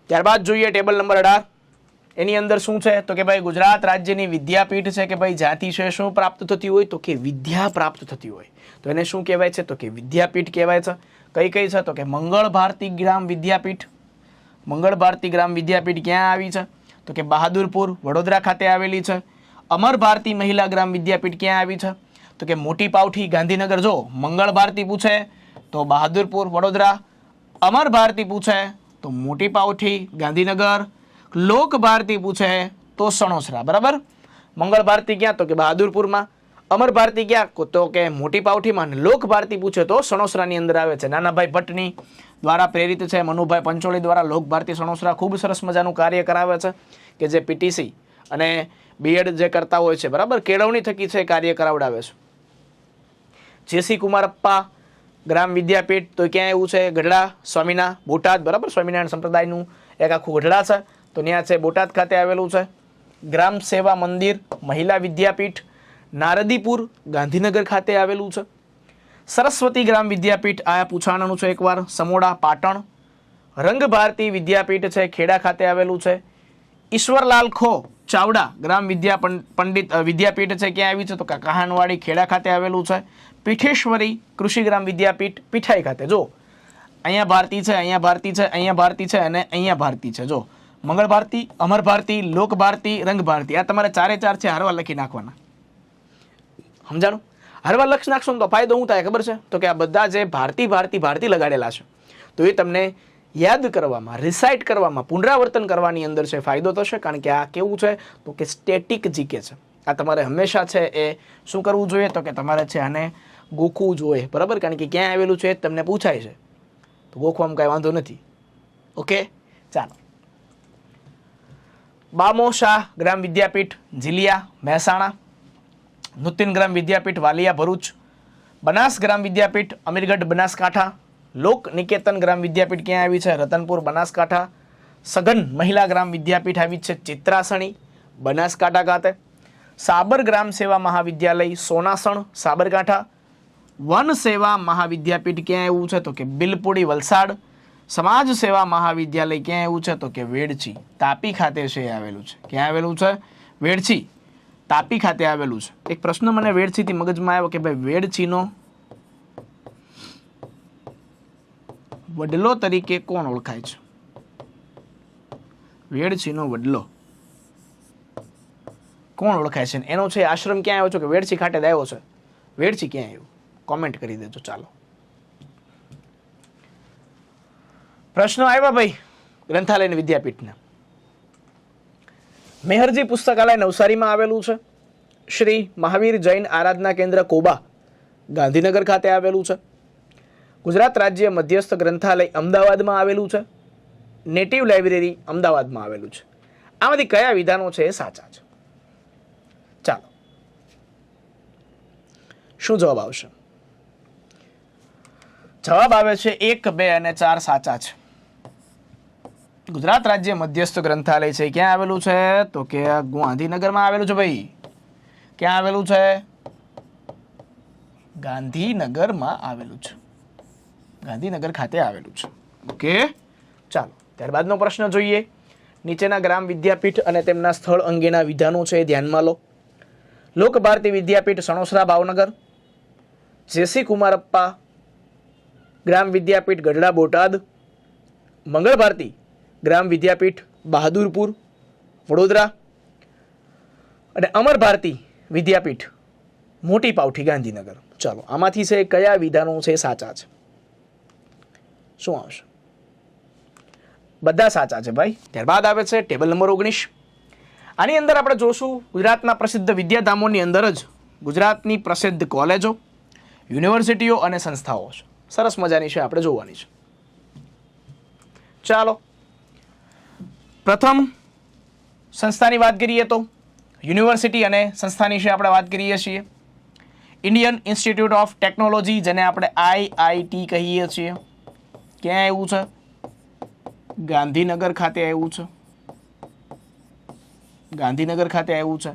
ત્યારબાદ જોઈએ ટેબલ નંબર 18. એની અંદર શું છે? તો કે ભાઈ ગુજરાત રાજ્યની વિદ્યાપીઠ છે કે ભાઈ જ્યાંથી છે શું પ્રાપ્ત થતી હોય? તો કે વિદ્યા પ્રાપ્ત થતી હોય, તો એને શું કહેવાય છે? તો કે વિદ્યાપીઠ કહેવાય છે. કઈ કઈ છે? તો કે મંગળ ભારતી ગ્રામ વિદ્યાપીઠ. મંગળ ભારતી ગ્રામ વિદ્યાપીઠ ક્યાં આવી છે? તો કે બહાદુરપુર વડોદરા ખાતે આવેલી છે. અમર ભારતી મહિલા ગ્રામ વિદ્યાપીઠ ક્યાં આવી છે? તો કે મોટી પાવઠી ગાંધીનગર. જો મંગળ ભારતી પૂછે તો બહાદુરપુર વડોદરા, અમર ભારતી પૂછે તો મોટી પાવઠી ગાંધીનગર, લોક ભારતી પૂછે તો સણોસરા. બરાબર. મંગળ ભારતી ક્યાં? તો કે બહાદુરપુરમાં. અમર ભારતી ક્યાં? તો કે મોટી પાવઠીમાં. લોક ભારતી પૂછે તો સણોસરાની અંદર આવે છે. નાનાભાઈ ભટ્ટની દ્વારા પ્રેરિત છે. મનુભાઈ પંચોળી દ્વારા લોક ભારતી સણોસરા ખૂબ સરસ મજાનું કાર્ય કરાવે છે, કે જે પીટીસી અને બીએડ જે કરતા હોય છે, બરાબર, કેળવણી થકી છે કાર્ય કરાવડાવે છે. જેસી કુમારપ્પા ગ્રામ વિદ્યાપીઠ તો ક્યાં એવું છે? ગઢડા સ્વામીના બોટાદ. બરાબર, સ્વામિનારાયણ સંપ્રદાયનું એક આખું ગઢડા છે, તો ત્યાં છે બોટાદ ખાતે આવેલું છે. ગ્રામ સેવા મંદિર મહિલા વિદ્યાપીઠ નારદીપુર ગાંધીનગર ખાતે આવેલું છે. સરસ્વતી ગ્રામ વિદ્યાપીઠ આ પૂછાણાનું છે એકવાર, સમોડા પાટણ. રંગભારતી વિદ્યાપીઠ છે ખેડા ખાતે આવેલું છે. ઈશ્વરલાલ ખો ચાવડા ગ્રામ પંડિત વિદ્યાપીઠ છે ક્યાં આવી છે? તો કે કહાનવાડી ખેડા ખાતે આવેલું છે. પીઠેશ્વરી કૃષિ ગ્રામ વિદ્યાપીઠ પીઠાઈ ખાતે. જો અહીંયા ભારતી છે, અહીંયા ભારતી છે, અહીંયા ભારતી છે અને અહીંયા ભારતી છે. જો મંગળ ભારતી, અમર ભારતી, લોક ભારતી, રંગ ભારતી, આ તમારે ચારે ચાર છે હરવા લખી નાખવાના. સમજાણું? હરવા લક્ષ નાખશો ને તો ફાયદો શું થાય ખબર છે? તો કે આ બધા જે ભારતી ભારતી ભારતી લગાડેલા છે, તો એ તમને યાદ કરવામાં, રિસાઇટ કરવામાં, પુનરાવર્તન કરવાની અંદર છે ફાયદો થશે. કારણ કે આ કેવું છે? તો કે સ્ટેટિક જીકે છે. આ તમારે હંમેશા છે એ શું કરવું જોઈએ? તો કે તમારે છે આને ગોખવું જોઈએ. બરાબર, કારણ કે ક્યાં આવેલું છે એ તમને પૂછાય છે, તો ગોખવામાં કાંઈ વાંધો નથી. ઓકે, ચાલો. બામો શાહ ગ્રામ વિદ્યાપીઠ જીલિયા મહેસાણા. નુતિન ગ્રામ વિદ્યાપીઠ વાલિયા ભરૂચ. બનાસ ગ્રામ વિદ્યાપીઠ અમીરગઢ બનાસકાંઠા. લોક નિકેતન ગ્રામ વિદ્યાપીઠ ક્યાં આવી છે? રતનપુર બનાસકાંઠા. સઘન મહિલા ગ્રામ વિદ્યાપીઠ આવી છે ચિત્રાસણી બનાસકાંઠા ખાતે. સાબર ગ્રામ સેવા મહાવિદ્યાલય સોનાસણ સાબરકાંઠા. વન સેવા મહાવિદ્યાપીઠ ક્યાં એવું છે તો કે બિલપુડી વલસાડ. સમાજ સેવા મહાવિદ્યાલય ક્યાં એવું છે તો કે વેડછી તાપી ખાતે છે આવેલું છે. ક્યાં આવેલું છે? વેડછી તાપી ખાતે આવેલું છે. એક પ્રશ્ન મને વેડછીથી મગજમાં આવ્યો કે ભાઈ વેડછીનો વડલો તરીકે કોણ ઓળખાય છે? વેડછીનો વડલો કોણ ઓળખાય છે? એનો છે આશ્રમ ક્યાં આવ્યો છે કે વેડછી ખાતે આવ્યો છે? વેડછી ક્યાં આવ્યું? કોમેન્ટ કરી દેજો. ચાલો પ્રશ્નો આવ્યા ભાઈ ગ્રંથાલય વિદ્યાપીઠના. મેહરજી પુસ્તકાલય નવસારીમાં આવેલું છે. શ્રી મહાવીર જૈન આરાધના કેન્દ્ર કોબા ગાંધીનગર ખાતે આવેલું છે. ગુજરાત રાજ્ય મધ્યસ્થ ગ્રંથાલય અમદાવાદમાં આવેલું છે. નેટિવ લાઇબ્રેરી અમદાવાદમાં આવેલું છે. આમાંથી કયા વિધાનો છે એ સાચા છે? ચાલો શું જવાબ આવશે? જવાબ આવે છે 1, 2 અને 4 સાચા છે. ગુજરાત રાજ્ય મધ્યસ્થ ગ્રંથાલય છે ક્યાં આવેલું છે તો કે ગાંધીનગરમાં આવેલું છે ભાઈ. ક્યાં આવેલું છે? ગાંધીનગરમાં આવેલું છે. ગાંધીનગર ખાતે આવેલું છે. ઓકે ચાલો ત્યારબાદનો પ્રશ્ન જોઈએ. નીચેના ગ્રામ વિદ્યાપીઠ અને તેમના સ્થળ અંગેના વિધાનો છે ધ્યાનમાં લો. લોક ભારતી વિદ્યાપીઠ સણોસરા ભાવનગર. જેસી કુમારપ્પા ગ્રામ વિદ્યાપીઠ ગઢડા બોટાદ. મંગળ ભારતી ગ્રામ વિદ્યાપીઠ બહાદુરપુર વડોદરા. અને અમર ભારતી વિદ્યાપીઠ મોટી પાવઠી ગાંધીનગર. ચાલો આમાંથી છે કયા વિધાનો છે સાચા છે? શું આવશે? બધા સાચા છે ભાઈ. ત્યારબાદ આવે છે ટેબલ નંબર 19. આની અંદર આપણે જોશું ગુજરાતના પ્રસિદ્ધ વિદ્યાધામોની અંદર જ ગુજરાતની પ્રસિદ્ધ કોલેજો, યુનિવર્સિટીઓ અને સંસ્થાઓ છે. સરસ મજાની છે, આપણે જોવાની છે. ચાલો પ્રથમ સંસ્થાની વાત કરીએ તો યુનિવર્સિટી અને સંસ્થાની છે આપણે વાત કરીએ છીએ. ઇન્ડિયન ઇન્સ્ટિટ્યૂટ ઓફ ટેકનોલોજી જેને આપણે IIT કહીએ છીએ. ક્યાં આવ્યું છે? ગાંધીનગર ખાતે આવ્યું છે. ગાંધીનગર ખાતે આવ્યું છે.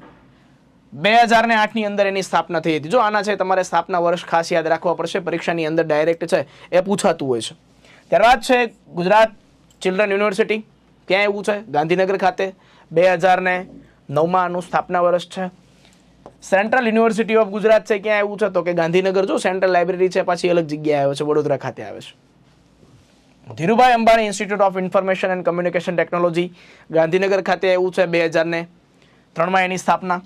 2008ની અંદર એની સ્થાપના થઈ હતી. જો આના છે તમારે સ્થાપના વર્ષ ખાસ યાદ રાખવા પડશે, પરીક્ષાની અંદર ડાયરેક્ટ છે એ પૂછાતું હોય છે. ત્યારબાદ છે ગુજરાત ચિલ્ડ્રન યુનિવર્સિટી. ક્યાં આવ્યું છે? ગાંધીનગર ખાતે. 2009માં આનું સ્થાપના વર્ષ છે. સેન્ટ્રલ યુનિવર્સિટી ઓફ ગુજરાત છે ક્યાં આવ્યું છે તો કે ગાંધીનગર. જો સેન્ટ્રલ લાઇબ્રેરી છે પાછી અલગ જગ્યાએ આવે છે, વડોદરા ખાતે આવે છે. Dhirubhai Ambani institute of information and communication technology Gandhinagar ખાતે આવ્યું છે. 2003માં એની સ્થાપના.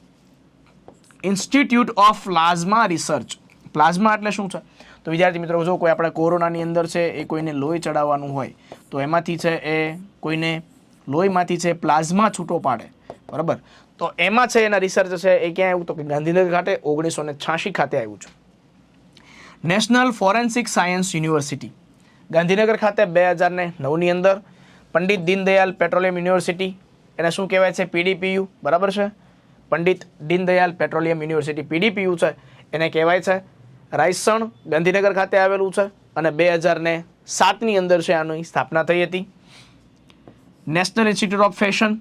Institute of plasma research. Plasma એટલે શું છે તો વિદ્યાર્થી મિત્રો જો કોઈ આપણે કોરોનાની અંદર છે એ કોઈને લોહી ચડાવવાનું હોય તો એમાંથી છે એ કોઈને લોહીમાંથી છે પ્લાઝમા છૂટો પાડે, બરાબર, તો એમાં છે એના રિસર્ચ છે એ ક્યાં આવ્યું તો કે ગાંધીનગર ખાતે 1986 ખાતે આવ્યું છે. National forensic science university Gandhinagar ખાતે 2009ની અંદર. પંડિત દીનદયાલ પેટ્રોલિયમ યુનિવર્સિટી એને શું કહેવાય છે? PDPU, બરાબર છે. Pandit Deendayal petroleum university PDPU છે એને કહેવાય છે. રાયસણ ગાંધીનગર ખાતે આવેલું છે અને 2007ની અંદર છે આની સ્થાપના થઈ હતી. National institute of fashion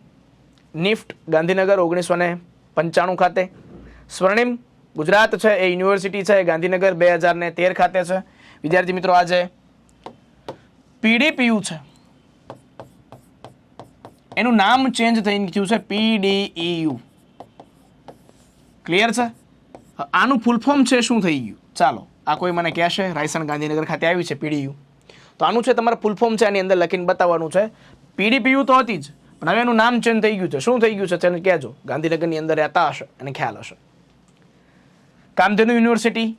NIFT Gandhinagar 1995 ખાતે. સ્વર્ણિમ ગુજરાત છે એ યુનિવર્સિટી છે ગાંધીનગર 2013 ખાતે છે. વિદ્યાર્થી મિત્રો આજે PDPU છે એનું નામ ચેન્જ થઈને થયું છે PDEU. ક્લિયર છે? આનું ફૂલ ફોર્મ છે શું થઈ ગયું? ચાલો આ કોઈ મને કહેશે રાયસણ ગાંધીનગર ખાતે આવી છે PDU, તો આનું છે તમારે ફૂલ ફોર્મ છે આની અંદર લખીને બતાવવાનું છે. PDPU તો હતી જ પણ હવે એનું નામ ચેન્જ થઈ ગયું છે. શું થઈ ગયું છે તેને કહેજો, ગાંધીનગરની અંદર રહેતા હશે અને ખ્યાલ હશે. Kamdhenu university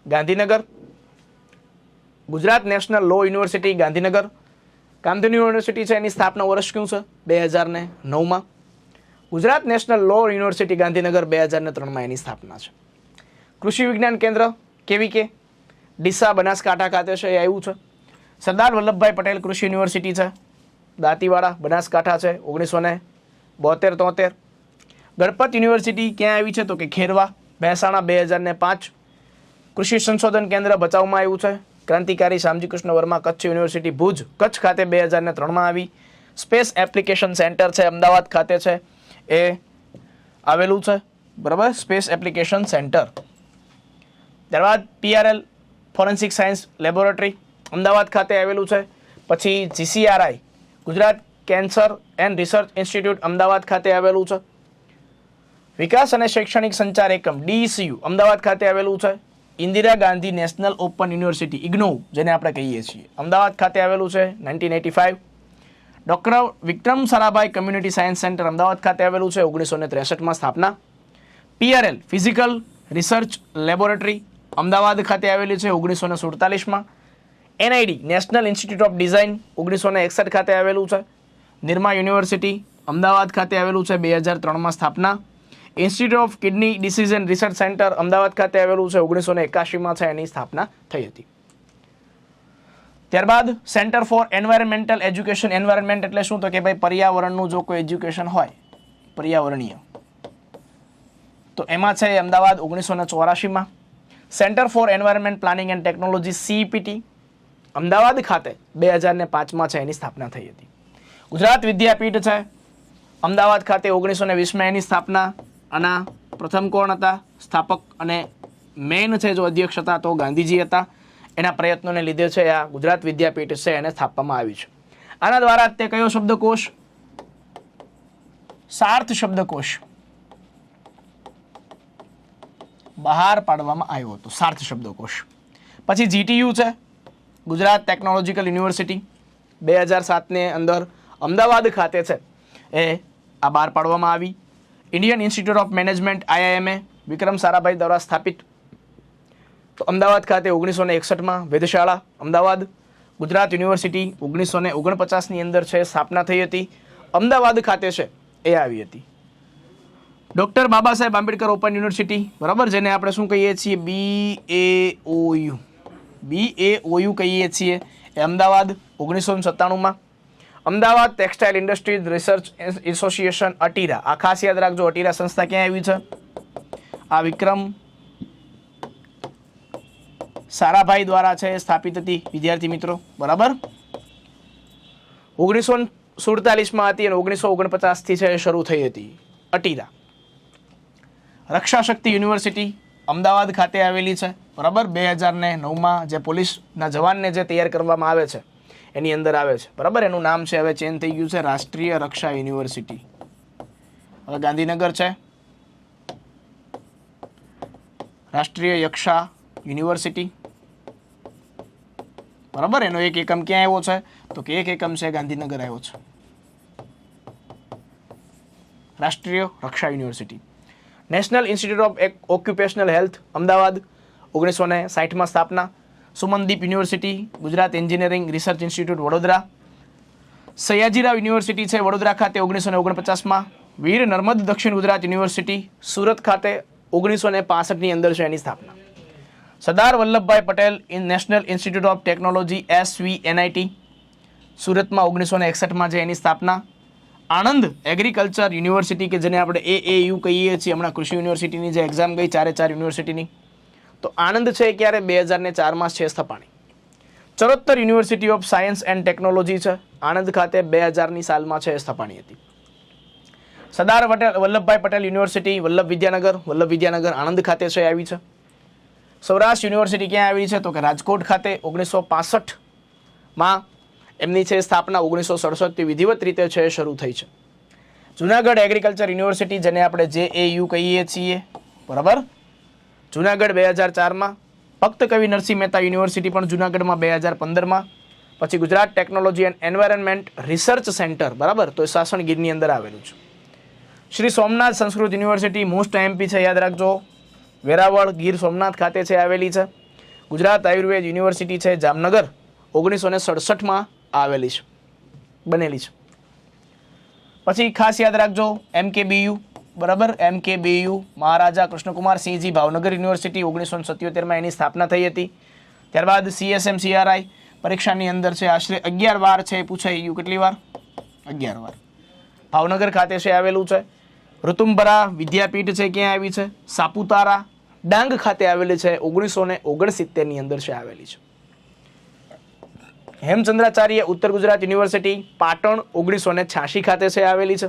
Gandhinagar. Gujarat national law university Gandhinagar. Kamdhenu university છે એની સ્થાપના વર્ષ કયું છે? 2009માં. Gujarat national law university Gandhinagar 2003માં એની સ્થાપના છે. કૃષિ વિજ્ઞાન કેન્દ્ર KVK ડીસા બનાસકાંઠા ખાતે છે એ આવ્યું છે. સરદાર વલ્લભભાઈ પટેલ કૃષિ યુનિવર્સિટી છે દાંતીવાડા બનાસકાંઠા છે 1972-73. ગણપત યુનિવર્સિટી ક્યાં આવી છે તો કે ખેરવા મહેસાણા 2005. કૃષિ સંશોધન કેન્દ્ર ભચાઉમાં આવ્યું છે. ક્રાંતિકારી શામજી કૃષ્ણ વર્મા કચ્છ યુનિવર્સિટી ભુજ કચ્છ ખાતે 2003માં આવી. સ્પેસ એપ્લિકેશન સેન્ટર છે અમદાવાદ ખાતે છે એ આવેલું છે, બરાબર, સ્પેસ એપ્લિકેશન સેન્ટર. ત્યારબાદ PRL forensic science laboratory Ahmedabad ખાતે આવેલું છે. પછી GCRI Gujarat cancer and research institute Ahmedabad ખાતે આવેલું છે. વિકાસ અને શૈક્ષણિક સંચાર એકમ DECU અમદાવાદ ખાતે આવેલું છે. Indira Gandhi national open university IGNOU જેને આપણે કહીએ છીએ અમદાવાદ ખાતે આવેલું છે 1985. Doctor Vikram Sarabhai community science centre Ahmedabad ખાતે આવેલું છે 1963માં સ્થાપના. PRL physical research laboratory Ahmedabad ખાતે આવેલી છે 1947માં. NID national institute of design 1961 ખાતે આવેલું છે. નિરમા યુનિવર્સિટી અમદાવાદ ખાતે આવેલું છે 2003માં સ્થાપના. Institute of kidney disease and research centre Ahmedabad ખાતે આવેલું છે 1981માં છે એની સ્થાપના થઈ હતી. ત્યારબાદ centre for environmental education. Environment એટલે શું? તો કે ભાઈ પર્યાવરણનું જો કોઈ એજ્યુકેશન હોય પર્યાવરણીય તો એમાં છે અમદાવાદ 1984માં. Centre for environment planning and technology CEPT Ahmedabad ખાતે 2005માં છે એની સ્થાપના થઈ હતી. ગુજરાત વિદ્યાપીઠ છે અમદાવાદ ખાતે 1920માં એની સ્થાપના. આના પ્રથમ કોણ હતા સ્થાપક અને મેઇન છે જો અધ્યક્ષ હતા તો ગાંધીજી હતા. એના પ્રયત્નોને લીધે છે આ ગુજરાત વિદ્યાપીઠ છે એને સ્થાપવામાં આવી છે. આના દ્વારા તે કયો શબ્દકોશ? સાર્થ શબ્દકોશ બહાર પાડવામાં આવ્યો હતો, સાર્થ શબ્દકોશ. પછી GTU છે ગુજરાત ટેકનોલોજીકલ યુનિવર્સિટી 2007ની અંદર અમદાવાદ ખાતે છે એ આ બહાર પાડવામાં આવી. Indian institute of management IIMA Vikram Sarabhai દ્વારા સ્થાપિત તો અમદાવાદ ખાતે 1961માં. વેધશાળા અમદાવાદ. ગુજરાત યુનિવર્સિટી 1949ની અંદર છે સ્થાપના થઈ હતી અમદાવાદ ખાતે છે એ આવી હતી. Doctor Baba Saheb Ambedkar open university, બરાબર, જેને આપણે શું કહીએ છીએ BAOU કહીએ છીએ એ અમદાવાદ 1997માં. Ahmedabad textile industries research association ATIRA. આ ખાસ યાદ રાખજો અટીરા સંસ્થા ક્યાં આવી છે? આ વિક્રમ સારાભાઈ દ્વારા છે સ્થાપિત હતી વિદ્યાર્થી મિત્રો, બરાબર. 1947માં હતી અને 1949થી છે શરૂ થઈ હતી અટીરા. રક્ષા શક્તિ યુનિવર્સિટી અમદાવાદ ખાતે આવેલી છે, બરાબર. 2009માં જે પોલીસના જવાનને જે તૈયાર કરવામાં આવે છે એની અંદર આવે છે, બરાબર. એનું નામ છે હવે ચેન્જ થઈ ગયું છે રાષ્ટ્રીય રક્ષા યુનિવર્સિટી. હવે ગાંધીનગર છે રાષ્ટ્રીય રક્ષા યુનિવર્સિટી, બરાબર. એનો એક એકમ ક્યાં આવ્યો છે? તો કે એક એકમ છે ગાંધીનગર આવ્યો છે. Rashtriya Raksha university. National institute of occupational health Ahmedabad 1960માં સ્થાપના. Sumandeep university Gujarat engineering research institute Vadodara. Sayajirao university છે વડોદરા ખાતે 1949માં. વીર નર્મદ દક્ષિણ ગુજરાત યુનિવર્સિટી સુરત ખાતે 1965ની અંદર છે એની સ્થાપના. સરદાર Vallabhbhai Patel national institute of technology SVNIT સુરતમાં 1961માં છે એની સ્થાપના. આણંદ એગ્રીકલ્ચર યુનિવર્સિટી કે જેને આપણે AAU કહીએ છીએ, હમણાં કૃષિ યુનિવર્સિટીની જે એક્ઝામ ગઈ 4 યુનિવર્સિટીની, તો આણંદ છે ક્યારે 2004માં છે સ્થપાણી. Charotar university of science and technology છે આણંદ ખાતે 2000ની સાલમાં છે સ્થપાણી હતી. સરદાર વલ્લભભાઈ પટેલ યુનિવર્સિટી વલ્લભ વિદ્યાનગર આણંદ ખાતે છે આવી છે. સૌરાષ્ટ્ર યુનિવર્સિટી ક્યાં આવી છે? તો કે રાજકોટ ખાતે 1965માં એમની છે સ્થાપના. 1967થી વિધિવત રીતે છે શરૂ થઈ છે. જુનાગઢ એગ્રીકલ્ચર યુનિવર્સિટી જેને આપણે JAU કહીએ છીએ, બરાબર. જુનાગઢ 2004માં. ભક્ત કવિ નરસિંહ મહેતા યુનિવર્સિટી પણ જુનાગઢમાં 2015માં. પછી Gujarat technology and environment research centre, બરાબર, તો એ સાસણગીરની અંદર આવેલું છે. Shri Somnath Sanskrit university most MP છે યાદ રાખજો, વેરાવળ ગીર સોમનાથ ખાતે છે આવેલી છે. ગુજરાત આયુર્વેદ યુનિવર્સિટી છે જામનગર 1967માં આવેલી છે, બનેલી છે. પછી ખાસ યાદ રાખજો MKBU, બરાબર. MKBU મહારાજા કૃષ્ણકુમારસિંહજી ભાવનગર યુનિવર્સિટી 1977માં એની સ્થાપના થઈ હતી. ત્યારબાદ CSM CRI પરીક્ષાની અંદર છે આશરે 11 વાર છે પૂછાઈ ગયું. કેટલી વાર? 11 વાર. ભાવનગર ખાતે છે આવેલું છે. ઋતુંબરા વિદ્યાપીઠ છે ક્યાં આવી છે? સાપુતારા ડાંગ ખાતે આવેલી છે 1969ની અંદર છે આવેલી છે. હેમચંદ્રાચાર્ય ઉત્તર ગુજરાત યુનિવર્સિટી પાટણ 1986 ખાતે છે આવેલી છે.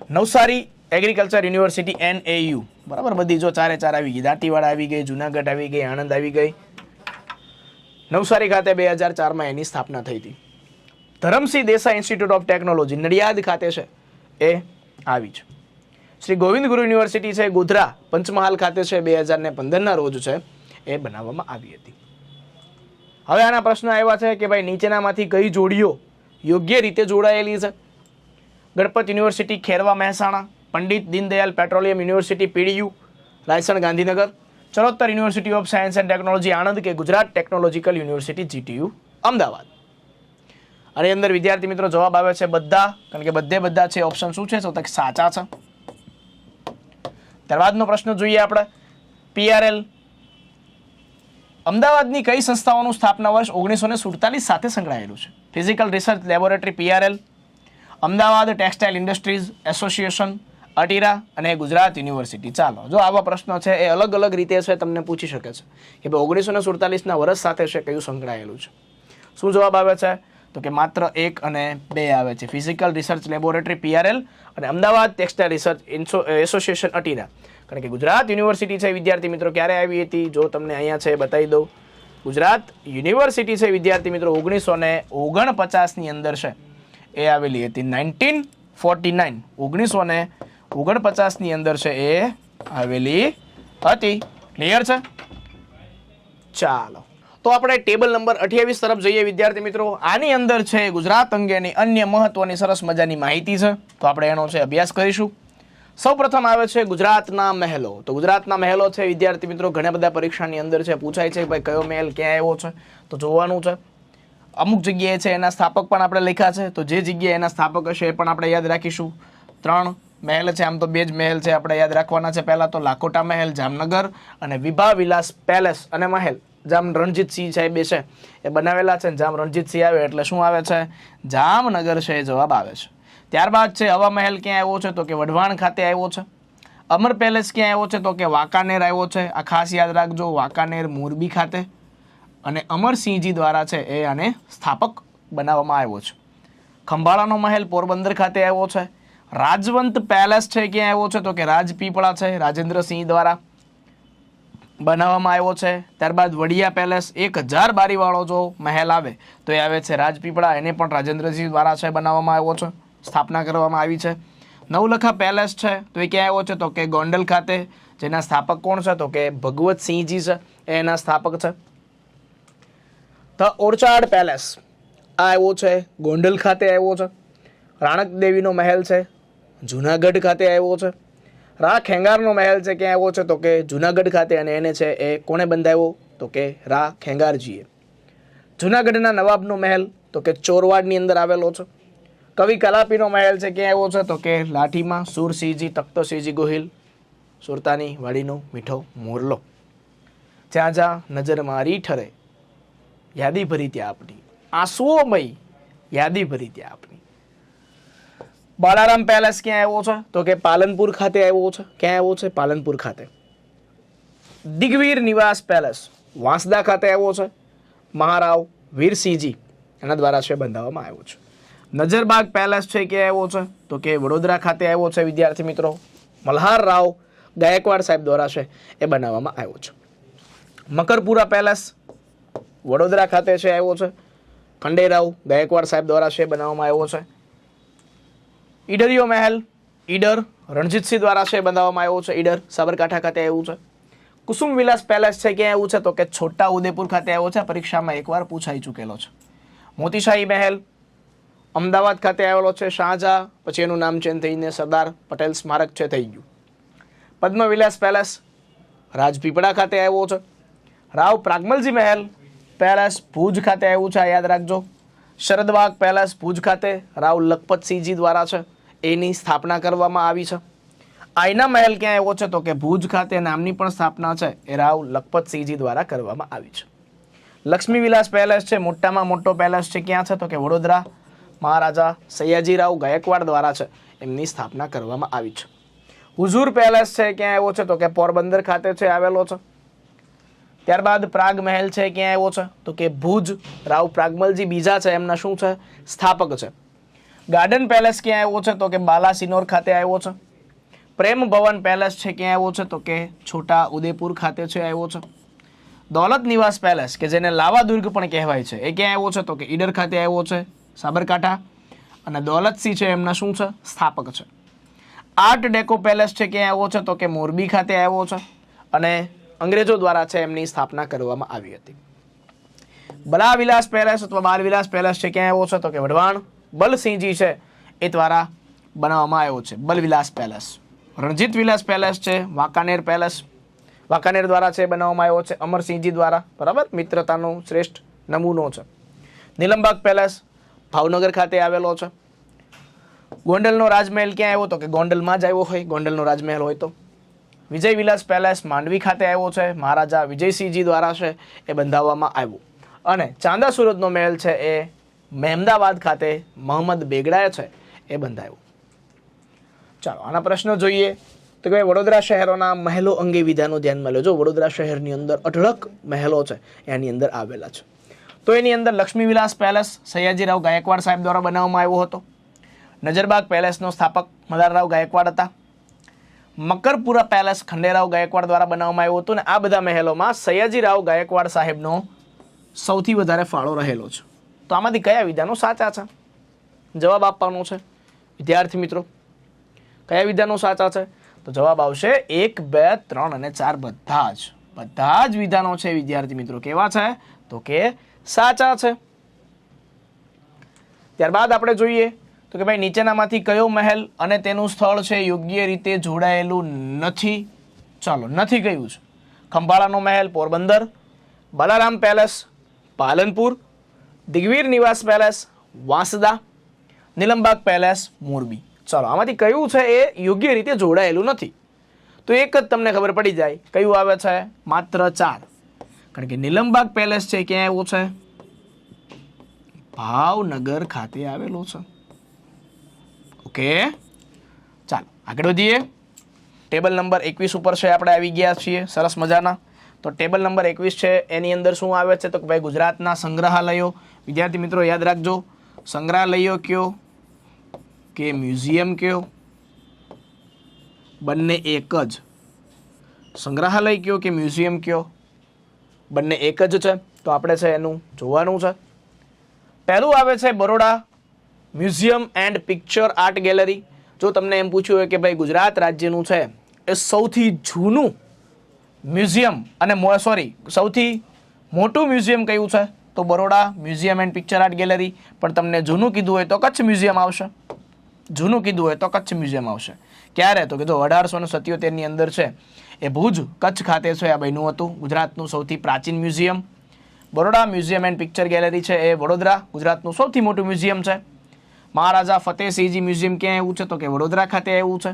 નવસારી એગ્રીકલ્ચર યુનિવર્સિટી NAU, બરાબર, બધી જો ચારે ચાર આવી ગઈ. દાંતીવાડા આવી ગઈ, જુનાગઢ આવી ગઈ, આણંદ આવી ગઈ. નવસારી ખાતે 2004માં એની સ્થાપના થઈ હતી. Dharamsinh Desai institute of technology Nadiad ખાતે છે, એ આવી છે. શ્રી ગોવિંદ ગુરુ યુનિવર્સિટી છે ગોધરા પંચમહાલ ખાતે છે, 2015ના રોજ છે એ બનાવવામાં આવી હતી. હવે આના પ્રશ્ન આવ્યા છે કે ભાઈ નીચેનામાંથી કઈ જોડીઓ યોગ્ય રીતે જોડાયેલી છે? Ganpat university Kherva Mehsana, Pandit Deendayal petroleum university PDU Raysan Gandhinagar, Charotar university of science and technology Anand કે Gujarat technological university GTU Ahmedabad. આની અંદર વિદ્યાર્થી મિત્રો જવાબ આવે છે બધા, કારણ કે બધા છે. ઓપ્શન શું છે? તો સાચા છે. ત્યારબાદનો પ્રશ્ન જોઈએ આપણે. PRL અમદાવાદની કઈ સંસ્થાઓનું સ્થાપના વર્ષ 1947 સાથે સંકળાયેલું છે? Physical research laboratory PRL, Ahmedabad textile industries association, ATIRA અને ગુજરાત યુનિવર્સિટી. ચાલો, જો આવા પ્રશ્નો છે એ અલગ અલગ રીતે છે તમને પૂછી શકે છે કે ભાઈ 1947ના વર્ષ સાથે છે કયું સંકળાયેલું છે. શું જવાબ આવે છે? તો કે માત્ર 1 અને 2 આવે છે. ફિઝિકલ રિસર્ચ લેબોરેટરી PRL અને Ahmedabad textile research association ATIRA. કારણ કે ગુજરાત યુનિવર્સિટી છે વિદ્યાર્થી મિત્રો ક્યારે આવી હતી? જો તમને અહીંયા છે બતાવી દઉં. ગુજરાત યુનિવર્સિટી છે વિદ્યાર્થી મિત્રો 1949ની અંદર છે એ આવેલી હતી. 1949 1949ની અંદર છે એ આવેલી હતી. ક્લિયર છે? ચાલો, તો આપણે ટેબલ નંબર 28 તરફ જઈએ વિદ્યાર્થી મિત્રો. આની અંદર છે ગુજરાત અંગેની અન્ય મહત્વની સરસ મજાની માહિતી છે, તો આપણે એનો છે અભ્યાસ કરીશું. સૌપ્રથમ આવે છે ગુજરાતના મહેલો. તો ગુજરાતના મહેલો છે વિદ્યાર્થી મિત્રો ઘણા બધા પરીક્ષાની અંદર છે પૂછાય છે ભાઈ કયો મહેલ ક્યાં આવ્યો છે, તો જોવાનું છે. અમુક જગ્યાએ છે એના સ્થાપક પણ આપણે લખ્યા છે, તો જે જગ્યાએ એના સ્થાપક હશે એ પણ આપણે યાદ રાખીશું. 3 મહેલ છે, આમ તો 2 જ મહેલ છે આપણે યાદ રાખવાના છે. પહેલા તો લાખોટા મહેલ જામનગર અને વિભા વિલાસ પેલેસ અને મહેલ જામ રણજીતસિંહ સાહેબે છે એ બનાવેલા છે. જામ રણજીતસિંહ આવે એટલે શું આવે છે? જામનગર છે એ જવાબ આવે છે. ત્યારબાદ છે હવા મહેલ ક્યાં આવ્યો છે? તો કે વઢવાણ ખાતે આવ્યો છે. અમર પેલેસ ક્યાં આવ્યો છે? તો કે વાંકાનેર આવ્યો છે. આ ખાસ યાદ રાખજો, વાંકાનેર મોરબી ખાતે. અને અમરસિંહજી દ્વારા છે એ આને સ્થાપક બનાવવામાં આવ્યો છે. ખંભાળાનો મહેલ પોરબંદર ખાતે આવ્યો છે. રાજવંત પેલેસ છે ક્યાં આવ્યો છે? તો કે રાજપીપળા છે, રાજેન્દ્રસિંહ દ્વારા બનાવવામાં આવ્યો છે. ત્યારબાદ વડિયા પેલેસ 1000 બારીવાળો જો મહેલ આવે તો એ આવે છે રાજપીપળા, એને પણ રાજેન્દ્રસિંહ દ્વારા છે બનાવવામાં આવ્યો છે, સ્થાપના કરવામાં આવી છે. નવલખા પેલેસ છે તો એ ક્યાં આવ્યો છે? તો કે ગોંડલ ખાતે, જેના સ્થાપક કોણ છે? તો કે ભગવતસિંહજી છે, એ એના સ્થાપક છે. ધ ઓર્ચાર્ડ પેલેસ આ આવ્યો છે ગોંડલ ખાતે આવ્યો છે. રાણક દેવીનો મહેલ છે જુનાગઢ ખાતે આવ્યો છે. રા ખેંગારનો મહેલ છે ક્યાં આવ્યો છે? તો કે જુનાગઢ ખાતે, અને એને છે એ કોણે બંધાવ્યો? તો કે રા ખેંગારજીએ. જુનાગઢના નવાબનો મહેલ તો કે ચોરવાડની અંદર આવેલો છે. કવિ કલાપીનો મહેલ છે ક્યાં આવ્યો છે? તો કે લાઠીમાં. સુરસિંહજી તખ્તસિંહજી ગોહિલ, સુરતાની વાડીનો મીઠો મોરલો. જ્યાં જ્યાં નજર મારી ઠરે યાદી ભરી ત્યાં આપની, આંસુઓમય યાદી ભરી ત્યાં આપની. બાલારામ પેલેસ ક્યાં આવ્યો છે? તો કે પાલનપુર ખાતે આવ્યો છે. ક્યાં આવ્યો છે? પાલનપુર ખાતે. દિગ્વીર નિવાસ પેલેસ વાંસદા ખાતે આવ્યો છે. મહારાવ વીરસિંહજી એના દ્વારા છે બંધાવવામાં આવ્યો છે. નજરબાગ પેલેસ છે ક્યાં આવ્યો છે? તો કે વડોદરા ખાતે આવ્યો છે વિદ્યાર્થી મિત્રો. મલ્હાર રાવ ગાયકવાડ સાહેબ દ્વારા છે એ બનાવવામાં આવ્યો છે. મકરપુરા પેલેસ વડોદરા ખાતે છે આવ્યો છે. ખંડેરાવ ગાયકવાડ સાહેબ દ્વારા છે બનાવવામાં આવ્યો છે. ઈડરિયો મહેલ ઈડર રણજીતસિંહ દ્વારા છે બનાવવામાં આવ્યો છે. ઈડર સાબરકાંઠા ખાતે આવ્યું છે. કુસુમ વિલાસ પેલેસ છે ક્યાં આવ્યું છે? તો કે છોટા ઉદેપુર ખાતે આવ્યો છે. પરીક્ષામાં એકવાર પૂછાઈ ચૂકેલો છે. મોતીશાહી મહેલ અમદાવાદ ખાતે આવેલો છે. શાહજહાં પછી એનું નામ ચેન્જ થઈને સરદાર પટેલ સ્મારક છે થઈ ગયું. પદ્મવિલાસ પેલેસ રાજપીપળા ખાતે આવ્યો છે. રાવ પ્રાગમલજી મહેલ પેલેસ ભુજ ખાતે આવ્યું છે, યાદ રાખજો. શરદબાગ પેલેસ ભુજ ખાતે રાવ લખપતસિંહજી દ્વારા છે એની સ્થાપના કરવામાં આવી છે. આઈના મહેલ ક્યાં આવ્યો છે? તો કે ભુજ ખાતે, નામની પણ સ્થાપના છે એ રાવ લખપતસિંહજી દ્વારા કરવામાં આવી છે. લક્ષ્મી વિલાસ પેલેસ છે મોટામાં મોટો પેલેસ છે ક્યાં છે? તો કે વડોદરા. મહારાજા સયાજીરાવ ગાયકવાડ દ્વારા છે એમની સ્થાપના કરવામાં આવી છે. હુઝુર પેલેસ છે ક્યાં આવ્યો છે? તો કે પોરબંદર ખાતે છે આવેલો છે. ત્યારબાદ પ્રાગ મહેલ છે ક્યાં આવ્યો છે તો કે ભુજ. રાવ પ્રાગમલજી બીજા છે એમના શું છે સ્થાપક છે. ગાર્ડન પેલેસ ક્યાં આવ્યો છે તો કે બાલાસિનોર ખાતે આવ્યો છે. પ્રેમ ભવન પેલેસ છે ક્યાં આવ્યો છે તો કે છોટા ઉદેપુર ખાતે છે આવ્યો છે. દોલત નિવાસ પેલેસ કે જેને લાવા દુર્ગ પણ કહેવાય છે એ ક્યાં આવ્યો છે તો કે ઈડર ખાતે આવ્યો છે સાબરકાંઠા. અને દોલતસિંહ છે એમના શું છે સ્થાપક છે. આર્ટ ડેકો પેલેસ છે ક્યાં આવ્યો છે તો કે મોરબી ખાતે આવ્યો છે અને અંગ્રેજો દ્વારા છે એમની સ્થાપના કરવામાં આવી હતી. બલાવિલાસ પેલેસ અથવા બાલવિલાસ પેલેસ છે ક્યાં આવ્યો છે તો કે વઢવાણ. બલસિંહજી છે એ દ્વારા બનાવવામાં આવ્યો છે બલવિલાસ પેલેસ. રણજીત વિલાસ પેલેસ છે વાંકાનેર પેલેસ, વાંકાનેર દ્વારા છે બનાવવામાં આવ્યો છે અમરસિંહજી દ્વારા, બરાબર, મિત્રતાનો શ્રેષ્ઠ નમૂનો છે. નીલમબાગ પેલેસ ભાવનગર ખાતે આવેલો છે. ગોંડલનો રાજમહેલ ક્યાં આવ્યો તો કે ગોંડલમાં જ આવ્યો હોય, ગોંડલનો રાજમહેલ હોય તો. વિજય વિલાસ પેલેસ માંડવી ખાતે આવ્યો છે, મહારાજા વિજયસિંહજી દ્વારા છે એ બંધાવવામાં આવ્યો. અને ચાંદા સુરતનો મહેલ છે એ મહેમદાવાદ ખાતે મોહમ્મદ બેગડાએ છે એ બંધાવ્યો. ચાલો આના પ્રશ્નો જોઈએ તો કે વડોદરા શહેરોના મહેલો અંગે વિધાનો ધ્યાનમાં લેજો. વડોદરા શહેરની અંદર અઢળક મહેલો છે એની અંદર આવેલા છે. તો એની અંદર લક્ષ્મી વિલાસ પેલેસ સયાજીરાવ ગાયકવાડ સાહેબ દ્વારા બનાવવામાં આવ્યો હતો. નજરબાગ પેલેસનો સ્થાપક મદારરાવ ગાયકવાડ હતા. મકરપુરા પેલેસ ખંડેરાવ ગાયકવાડ દ્વારા બનાવવામાં આવ્યો હતો. અને આ બધા મહેલોમાં સયાજીરાવ ગાયકવાડ સાહેબનો સૌથી વધારે ફાળો રહેલો છે. તો આમાંથી કયા વિધાનો સાચા છે? જવાબ આપવાનો છે વિદ્યાર્થી મિત્રો. કયા વિધાનો સાચા છે? તો જવાબ આવશે 1, 2, 3 અને 4 બધા જ વિધાનો છે વિદ્યાર્થી મિત્રો. કેવા છે તો કે સાચા છે. ત્યારબાદ આપણે જોઈએ તો કે ભાઈ નીચેનામાંથી કયો મહેલ અને તેનું સ્થળ છે યોગ્ય રીતે જોડાયેલું નથી? ચાલો, નથી કયું છે? ખંભાળાનો મહેલ પોરબંદર, બાલારામ પેલેસ પાલનપુર, દિગ્વીર નિવાસ પેલેસ વાંસદા, નીલમબાગ પેલેસ મોરબી. ચાલો, આમાંથી કયું છે એ યોગ્ય રીતે જોડાયેલું નથી? તો એક જ તમને ખબર પડી જાય કયું આવે છે, માત્ર 4. કારણ કે નીલમબાગ પેલેસ છે ક્યાં આવ્યો છે? ભાવનગર ખાતે આવેલો છે. ઓકે, ચાલો આગળ વધીએ. ટેબલ નંબર 21 ઉપર છે આપણે આવી ગયા છીએ, સરસ મજાના. તો ટેબલ નંબર 21 છે એની અંદર શું આવે છે તો કે ભાઈ ગુજરાતના સંગ્રહાલયો. વિદ્યાર્થી મિત્રો યાદ રાખજો, સંગ્રહાલયો કયો કે મ્યુઝિયમ કયો, બંને એક જ. સંગ્રહાલય કયો કે મ્યુઝિયમ કયો, બંને એક જ છે. તો આપણે છે એનું જોવાનું છે. પહેલું આવે છે Baroda museum and picture art gallery. જો તમને એમ પૂછ્યું હોય કે ભાઈ ગુજરાત રાજ્યનું છે એ સૌથી જૂનું મ્યુઝિયમ અને સૌથી મોટું મ્યુઝિયમ કયું છે તો Baroda museum and picture art gallery. પણ તમને જૂનું કીધું હોય તો કચ્છ મ્યુઝિયમ આવશે. જૂનું કીધું હોય તો કચ્છ મ્યુઝિયમ આવશે. ક્યારે તો કે જો 1877ની અંદર છે એ ભુજ કચ્છ ખાતે છે આ બન્યું હતું ગુજરાતનું સૌથી પ્રાચીન museum. Baroda museum and picture gallery છે એ વડોદરા ગુજરાતનું સૌથી મોટું મ્યુઝિયમ છે. મહારાજા ફતેહસિંહજી મ્યુઝિયમ ક્યાં આવ્યું છે તો કે વડોદરા ખાતે આવ્યું છે.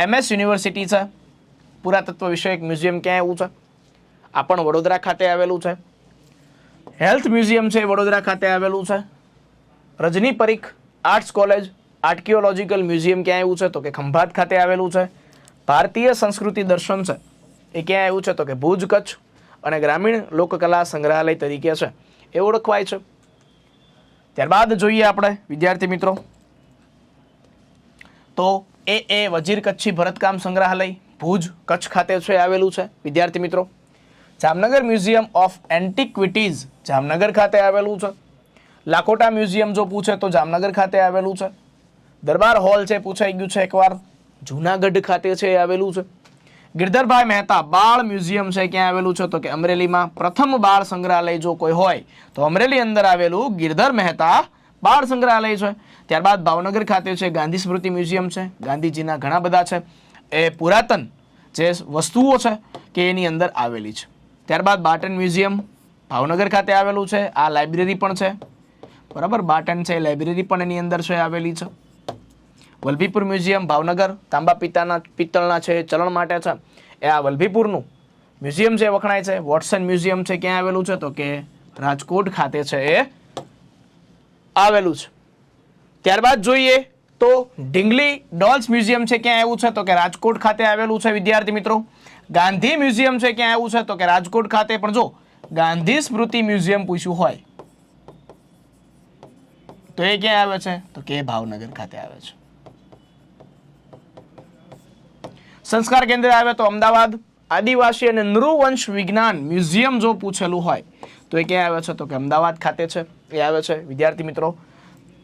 MS યુનિવર્સિટી છે પુરાતત્વ વિષયક મ્યુઝિયમ ક્યાં આવ્યું છે? આ પણ વડોદરા ખાતે આવેલું છે. હેલ્થ મ્યુઝિયમ છે વડોદરા ખાતે આવેલું છે. Rajni Parikh arts college archaeological museum ક્યાં આવ્યું છે તો કે ખંભાત ખાતે આવેલું છે. ભારતીય સંસ્કૃતિ દર્શન છે એ ક્યાં આવ્યું છે તો કે ભુજ કચ્છ. અને ગ્રામીણ લોકકલા સંગ્રહાલય તરીકે છે એ ઓળખવાય છે. ત્યારબાદ જોઈએ આપણે વિદ્યાર્થી મિત્રો તો એ વજીર કચ્છી ભરતકામ સંગ્રહાલય ભુજ કચ્છ ખાતે છે આવેલું છે વિદ્યાર્થી મિત્રો. જામનગર મ્યુઝિયમ ઓફ એન્ટિક્વિટીઝ જામનગર ખાતે આવેલું છે. લાખોટા મ્યુઝિયમ જો પૂછે તો જામનગર ખાતે આવેલું છે. દરબાર હોલ છે પૂછાઈ ગયું છે એકવાર, જુનાગઢ ખાતે છે આવેલું છે. ગિરધરભાઈ મહેતા બાળ મ્યુઝિયમ છે ક્યાં આવેલું છે તો કે અમરેલીમાં. પ્રથમ બાળ સંગ્રહાલય જો કોઈ હોય તો અમરેલી અંદર આવેલું ગિરધર મહેતા બાળ સંગ્રહાલય છે. ત્યારબાદ ભાવનગર ખાતે છે ગાંધી સ્મૃતિ મ્યુઝિયમ છે. ગાંધીજીના ઘણા બધા છે એ પુરાતન જે વસ્તુઓ છે કે એની અંદર આવેલી છે. ત્યારબાદ બાટન મ્યુઝિયમ ભાવનગર ખાતે આવેલું છે. આ લાઇબ્રેરી પણ છે, બરાબર, બાટન છે લાઇબ્રેરી પણ એની અંદર છે આવેલી છે. વલભીપુર મ્યુઝિયમ ભાવનગર તાંબા પિત્તળના છે ચલણ માટે છે એ આ વલભીપુરનું મ્યુઝિયમ છે વખણાય છે. વોટસન મ્યુઝિયમ છે ક્યાં આવેલું છે તો કે રાજકોટ ખાતે છે એ આવેલું છે. ત્યારબાદ જોઈએ તો ઢીંગલી ડોલ્સ મ્યુઝિયમ છે ક્યાં આવ્યું છે તો કે રાજકોટ ખાતે આવેલું છે વિદ્યાર્થી મિત્રો. ગાંધી મ્યુઝિયમ છે ક્યાં આવ્યું છે? તો કે રાજકોટ ખાતે. પણ જો ગાંધી સ્મૃતિ મ્યુઝિયમ પૂછ્યું હોય તો એ ક્યાં આવે છે? તો કે ભાવનગર ખાતે આવે છે. સંસ્કાર કેન્દ્ર આવે તો અમદાવાદ. આદિવાસી અને નૃવંશ વિજ્ઞાન મ્યુઝિયમ જો પૂછેલું હોય તો એ ક્યાં આવે છે? તો કે અમદાવાદ ખાતે છે, એ આવે છે. વિદ્યાર્થી મિત્રો,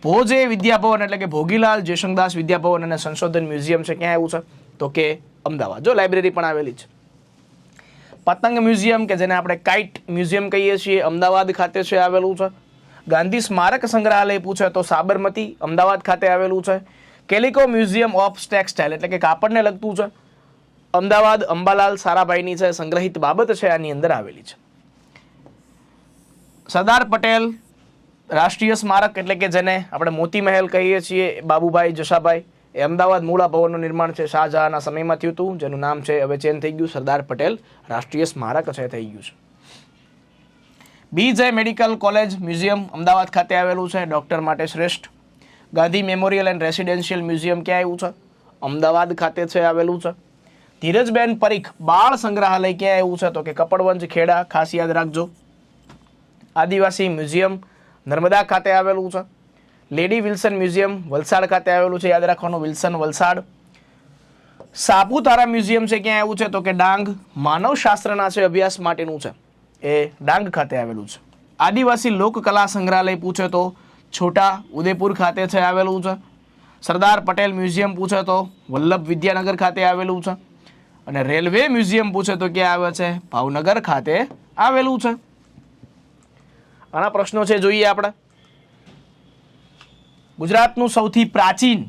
ભોજે વિદ્યાભવન એટલે કે ભોગીલાલ જયશંકદાસ વિદ્યાભવન અને સંશોધન મ્યુઝિયમ છે ક્યાં આવ્યું છે? તો કે અમદાવાદ. જો લાઇબ્રેરી પણ આવેલી છે. પતંગ મ્યુઝિયમ કે જેને આપણે કાઇટ મ્યુઝિયમ કહીએ છીએ, અમદાવાદ ખાતે છે, આવેલું છે. ગાંધી સ્મારક સંગ્રહાલય પૂછે તો સાબરમતી અમદાવાદ ખાતે આવેલું છે. કેલિકો મ્યુઝિયમ ઓફ ટેક્સટાઇલ એટલે કે કાપડને લગતું છે, અમદાવાદ અંબાલાલ સારાભાઈની છે, સંગ્રહિત બાબત છે આની અંદર આવેલી છે. સરદાર પટેલ રાષ્ટ્રીય સ્મારક એટલે કે જેને આપણે મોતી મહેલ કહીએ છીએ, બાબુભાઈ જશાભાઈ, એ અમદાવાદ મૂળા ભવનનું નિર્માણ છે શાહજહાંના સમયમાં થયું હતું, જેનું નામ છે હવે ચેન્જ થઈ ગયું, સરદાર પટેલ રાષ્ટ્રીય સ્મારક છે થઈ ગયું છે. બીજે મેડિકલ કોલેજ મ્યુઝિયમ અમદાવાદ ખાતે આવેલું છે, ડોક્ટર માટે શ્રેષ્ઠ. Gandhi memorial and residential museum ક્યાં આવ્યું છે? અમદાવાદ ખાતે છે, આવેલું છે. ધીરજબેન પરીખ બાળ સંગ્રહાલય ક્યાં આવ્યું છે? તો કે કપડવંજ ખેડા, ખાસ યાદ રાખજો. આદિવાસી મ્યુઝિયમ નર્મદા ખાતે આવેલું છે. લેડી વિલ્સન મ્યુઝિયમ વલસાડ ખાતે આવેલું છે, યાદ રાખવાનું, વિલ્સન વલસાડ. સાપુતારા મ્યુઝિયમ છે ક્યાં આવ્યું છે? તો કે ડાંગ, માનવશાસ્ત્રના છે અભ્યાસ માટેનું છે, એ ડાંગ ખાતે આવેલું છે. આદિવાસી લોકકલા સંગ્રહાલય પૂછે તો છોટા ઉદેપુર ખાતે છે, આવેલું છે. સરદાર પટેલ મ્યુઝિયમ પૂછે તો વલ્લભ વિદ્યાનગર ખાતે આવેલું છે. અને રેલવે મ્યુઝિયમ પૂછે તો ક્યાં આવે છે? ભાવનગર ખાતે આવેલું છે. આના પ્રશ્નો છે જોઈએ આપણે. ગુજરાતનું સૌથી પ્રાચીન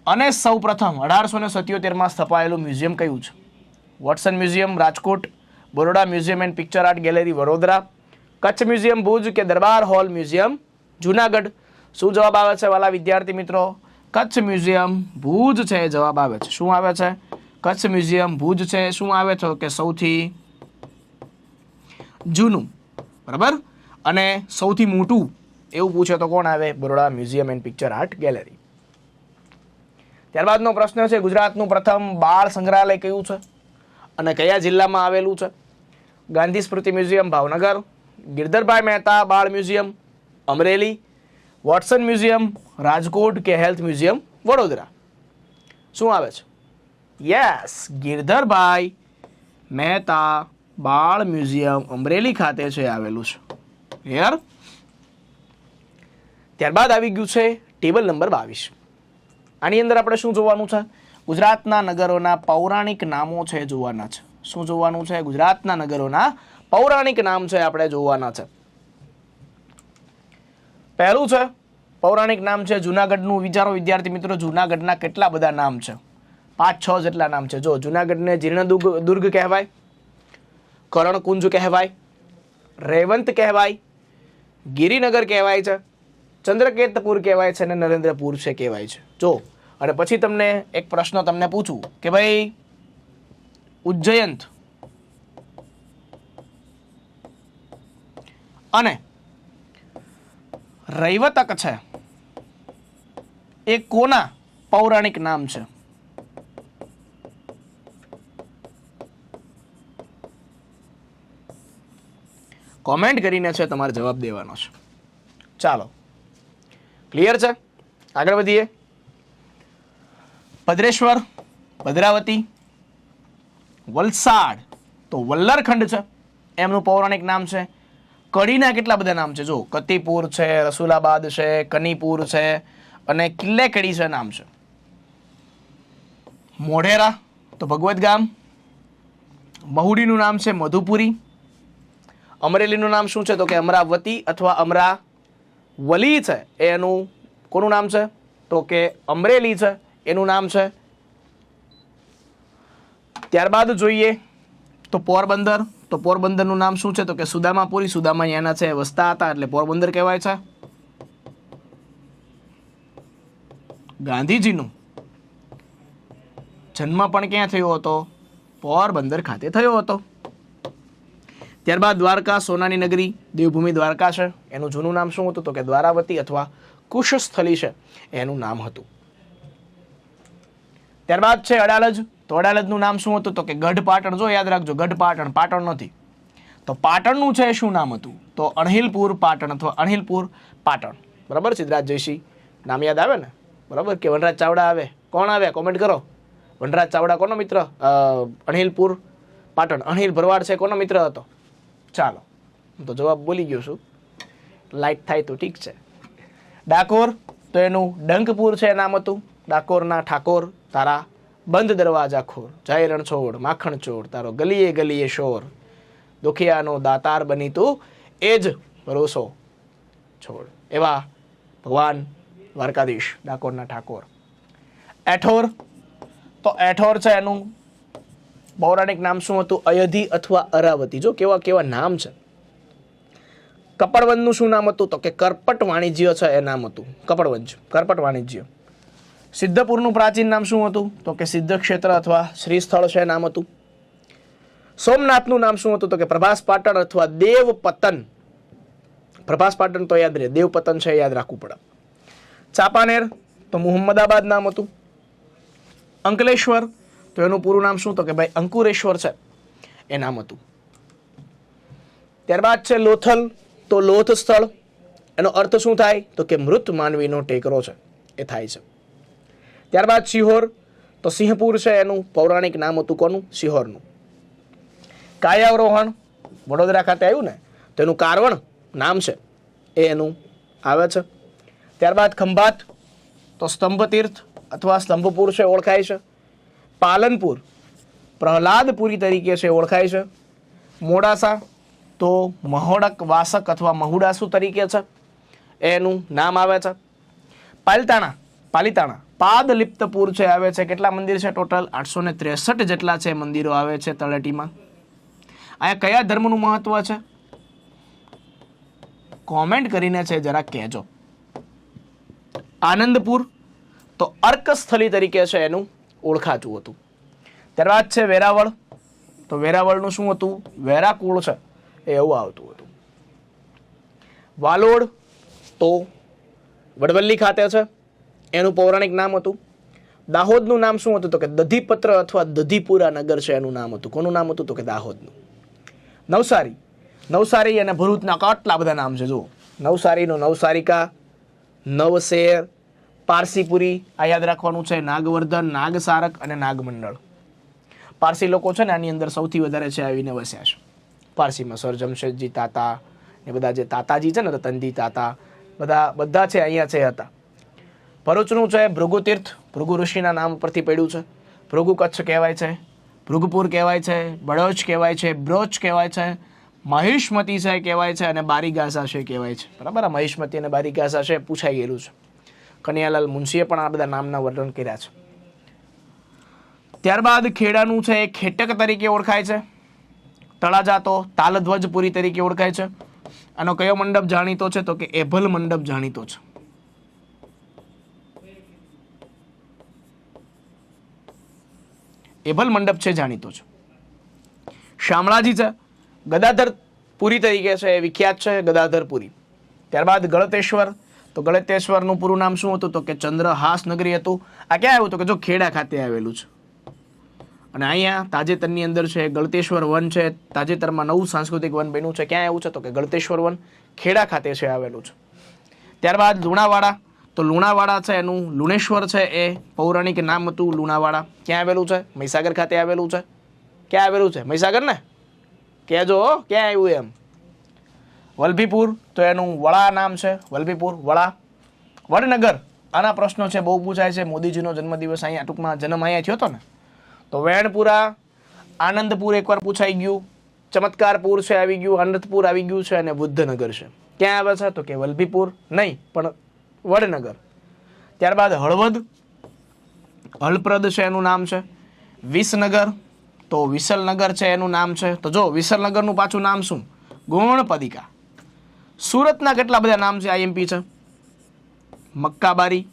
અને સૌપ્રથમ 1877માં સ્થપાયેલું મ્યુઝિયમ કયું છે? Watson museum Rajkot, Baroda museum and picture art gallery Vadodara, Kutch museum Bhuj કે દરબાર હોલ મ્યુઝિયમ જુનાગઢ? શું જવાબ આવે છે વાલા વિદ્યાર્થી મિત્રો? કચ્છ મ્યુઝિયમ ભુજ છે જવાબ આવે છે. શું આવે છે? કચ્છ મ્યુઝિયમ ભુજ છે. શું આવે છે? કે સૌથી જૂનું, બરાબર, અને સૌથી મોટું એવું પૂછે તો કોણ આવે? Baroda museum and picture art gallery. ત્યારબાદનો પ્રશ્ન છે ગુજરાતનું પ્રથમ બાળ સંગ્રહાલય કયું છે અને કયા જિલ્લામાં આવેલું છે? ગાંધી સ્મૃતિ મ્યુઝિયમ ભાવનગર, ગિરધરભાઈ મહેતા બાળ museum Amreli, Watson museum Rajkot કે હેલ્થ મ્યુઝિયમ વડોદરા? શું આવે છે? યસ, ગિરધરભાઈ મહેતા બાળ મ્યુઝિયમ અમરેલી ખાતે છે, આવેલું છે. ક્લિયર? ત્યારબાદ આવી ગયું છે ટેબલ નંબર 22. આની અંદર આપણે શું જોવાનું છે? ગુજરાતના નગરોના પૌરાણિક નામો છે જોવાના છે. શું જોવાનું છે? ગુજરાતના નગરોના પૌરાણિક નામ છે આપણે જોવાના છે. પહેલું છે પૌરાણિક નામ છે જુનાગઢનું. વિચારો વિદ્યાર્થી મિત્રો, જુનાગઢના કેટલા બધા નામ છે? 5-6 જેટલા નામ છે. જો જુનાગઢને જીર્ણ દુર્ગ કહેવાય, કરણકુંજ કહેવાય, રેવંત કહેવાય, ગિરિનગર કહેવાય છે, ચંદ્રકેતપુર કહેવાય છે અને નરેન્દ્રપુર છે કહેવાય છે. જો અને પછી તમને એક પ્રશ્ન તમને પૂછું કે ભાઈ ઉજ્જયંત અને રૈવતક છે એ કોના પૌરાણિક નામ છે? કોમેન્ટ કરીને છે તમારે જવાબ દેવાનો છે. ચાલો, ક્લિયર છે? આગળ વધીએ. ભદ્રેશ્વર, ભદ્રાવતી, વલસાડ તો વલ્લરખંડ છે, એમનું પૌરાણિક નામ છે. કડીના કેટલા બધા નામ છે? જો કતીપુર છે, રસુલાબાદ છે, કનીપુર છે અને કિલ્લે કડી છે નામ છે. મોઢેરા તો ભગવત ગામ, મહુડીનું નામ છે મધુપુરી, અમરેલીનું નામ શું છે? તો કે અમરાવતી અથવા અમરાવલી છે, એનું કોનું નામ છે? તો કે અમરેલી છે એનું નામ છે. ત્યારબાદ જોઈએ તો પોરબંદર, તો પોરબંદરનું નામ શું છે? તો કે સુદામાપુરી, સુદામા અહીંયાના છે વસતા હતા એટલે પોરબંદર કહેવાય છે. ગાંધીજીનું જન્મ પણ ક્યાં થયો હતો? પોરબંદર ખાતે થયો હતો. ત્યારબાદ દ્વારકા, સોનાની નગરી, દેવભૂમિ દ્વારકા છે, એનું જૂનું નામ શું હતું? તો કે દ્વારાવતી અથવા કુશસ્થલી છે એનું નામ હતું. ત્યારબાદ છે અડાલજ. તો અડાલજનું નામ શું હતું? તો કે ગઢ પાટણ. જો યાદ રાખજો, ગઢ પાટણ, પાટણ નથી. તો પાટણનું છે શું નામ હતું? તો અણહિલપુર પાટણ અથવા અણહિલપુર પાટણ. બરાબર, સિદ્ધરાજ જયસિંહ નામ યાદ આવે ને? બરાબર, કે વનરાજ ચાવડા આવે? કોણ આવે? કોમેન્ટ કરો. વનરાજ ચાવડા કોનો મિત્ર? અણહિલપુર પાટણ. અણહિલ ભરવાડ છે કોનો મિત્ર હતો? ચાલો, હું તો જવાબ બોલી ગયો છું, લાઈટ થાય તો ઠીક છે. ડાકોર, તો એનું ડંકપુર છે નામ હતું. ડાકોરના ઠાકોર તારા બંધ દરવાજા ખોર, જય રણછોડ માખણ ચોર, તારો ગલીએ ગલીએ શોર, દુખિયાનો દાતાર બની તું એ જ ભરોસો છોડ. એવા ભગવાન દ્વારકાધીશ, ડાકોરના ઠાકોર. એઠોર, તો એઠોર છે એનું પૌરાણિક નામ શું હતું? અયોધી અથવા અરાવતી. જો કેવા કેવા નામ છે. કપડવંજનું શું નામ હતું? તો કે કરપટ વાણિજ્ય છે એ નામ હતું. કપડવંજ, કરપટ વાણિજ્ય. સિદ્ધપુરનું પ્રાચીન નામ શું હતું? તો કે સિદ્ધ ક્ષેત્ર અથવા શ્રી સ્થળ છે નામ હતું. સોમનાથનું નામ શું હતું? તો કે પ્રભાસ પાટણ અથવા દેવપતન. પ્રભાસ પાટણ તો યાદ રહે, દેવપતન છે યાદ રાખવું પડે. ચાંપાનેર, તો મુહમ્મદાબાદ નામ હતું. અંકલેશ્વર, તો એનું પૂરું નામ શું? તો કે ભાઈ અંકુરેશ્વર છે એ નામ હતું. ત્યારબાદ છે લોથલ, તો લોથ સ્થળ. એનો અર્થ શું થાય? તો કે મૃત માનવીનો ટેકરો છે એ થાય છે. ત્યારબાદ સિહોર, તો સિંહપુર છે એનું પૌરાણિક નામ હતું. કોનું? સિહોરનું. કાયાવરોહણ, વડોદરા ખાતે આવ્યું ને, તો એનું કારવણ નામ છે એ એનું આવે છે. ત્યારબાદ ખંભાત, તો સ્તંભ તીર્થ અથવા સ્તંભપુર છે ઓળખાય છે. પાલનપુર પ્રહલાદપુરી તરીકે છે ઓળખાય છે. મોડાસા, તો મહોડક વાસક અથવા મહુડાસુ તરીકે છે એનું નામ આવે છે. પાલિતાણા પાદલિપ્તપુર છે આવે છે. કેટલા મંદિર છે ટોટલ? 863 જેટલા છે મંદિરો આવે છે તળેટીમાં. અહીંયા કયા ધર્મનું મહત્વ છે? કોમેન્ટ કરીને છે જરા કહેજો. આનંદપુર, તો અર્કસ્થલી તરીકે છે એનું ઓળખાતું હતું. ત્યારબાદ છે વેરાવળ, તો વેરાવળનું શું હતું? વેરાકુળ છે એ એવું આવતું હતું. વાલોડ, તો વડવલ્લી ખાતે છે એનું પૌરાણિક નામ હતું. દાહોદનું નામ શું હતું? તો કે દધીપત્ર અથવા દધીપુરા નગર છે એનું નામ હતું. કોનું નામ હતું? તો કે દાહોદનું. નવસારી અને ભરૂચના કેટલા બધા નામ છે જુઓ. નવસારીનું નવસારિકા, નવશેર, પારસીપુરી, આ યાદ રાખવાનું છે. નાગવર્ધન, નાગસારક અને નાગમંડળ. પારસી લોકો છે ને આની અંદર સૌથી વધારે છે આવીને વસ્યા છે. પારસીમાં સર જમશેદજી તાતા એ બધા જે તાતાજી છે ને, રતનજી તાતા, બધા છે અહીંયા છે હતા. ભરૂચનું છે ભૃગુતીર્થ, ભૃગુ ઋષિના નામ પરથી પડ્યું છે. ભૃગુ કચ્છ કહેવાય છે, ભૃગપુર કહેવાય છે, બળોચ કહેવાય છે, બ્રોચ કહેવાય છે, મહિષ્મતી છે કહેવાય છે અને બારીગાસા છે કહેવાય છે. બરાબર, આ મહિષ્મતી અને બારીગાસા છે પૂછાઈ ગયેલું છે. કનૈયાલાલ મુનશીએ પણ આ બધા નામના વર્ણન કર્યા છે. ત્યારબાદ ખેડાનું છે એ ખેટક તરીકે ઓળખાય છે. તળાજા તો તાલધ્વજપુરી તરીકે ઓળખાય છે. આનો કયો મંડપ જાણીતો છે? તો કે એભલ મંડપ જાણીતો છે. એભલ મંડપ છે જાણીતો છે. શામળાજી છે ગદાધરપુરી તરીકે છે એ વિખ્યાત છે, ગદાધરપુરી. ત્યારબાદ ગળતેશ્વર, તો ગળતેશ્વરનું પૂરું નામ શું હતું? તો કે ચંદ્રહાસ નગરી હતું. આ ક્યાં આવ્યું? તો કે જો ખેડા ખાતે આવેલું છે. અને અહીંયા તાજેતરની અંદર છે ગળતેશ્વર વન છે, તાજેતરમાં નવું સાંસ્કૃતિક વન બન્યું છે. ક્યાં આવ્યું છે? તો કે ગળતેશ્વર વન ખેડા ખાતે છે આવેલું છે. ત્યારબાદ લુણાવાડા, તો લુણાવાડા છે એનું લુણેશ્વર છે એ પૌરાણિક નામ હતું લુણાવાડા. ક્યાં આવેલું છે? મહીસાગર ખાતે આવેલું છે. ક્યાં આવેલું છે? મહીસાગર ને કહેજો ક્યાં આવ્યું એમ. વલભીપુર, તો એનું વડા નામ છે વલભીપુર. વડા. વડનગર, આના પ્રશ્નો છે બહુ પૂછાય છે. મોદીજીનો જન્મદિવસ અહીંયા ટૂંકમાં જન્મ અહીંયા થયો હતો ને, તો વેણપુરા, આનંદપુર એકવાર પૂછાઈ ગયું, ચમત્કારપુર છે આવી ગયું, અનંતપુર આવી ગયું છે અને બુદ્ધનગર છે. ક્યાં આવે છે? તો કે વલભીપુર નહીં પણ વડનગર. ત્યારબાદ હળવદ, હળપ્રદ છે એનું નામ છે. વિસનગર, તો વિસલનગર છે એનું નામ છે. તો જો વિસલનગરનું પાછું નામ શું? ગોણપદિકા. સુરતના કેટલા બધા નામ છે આઈએમપી છે. મક્કાબારી,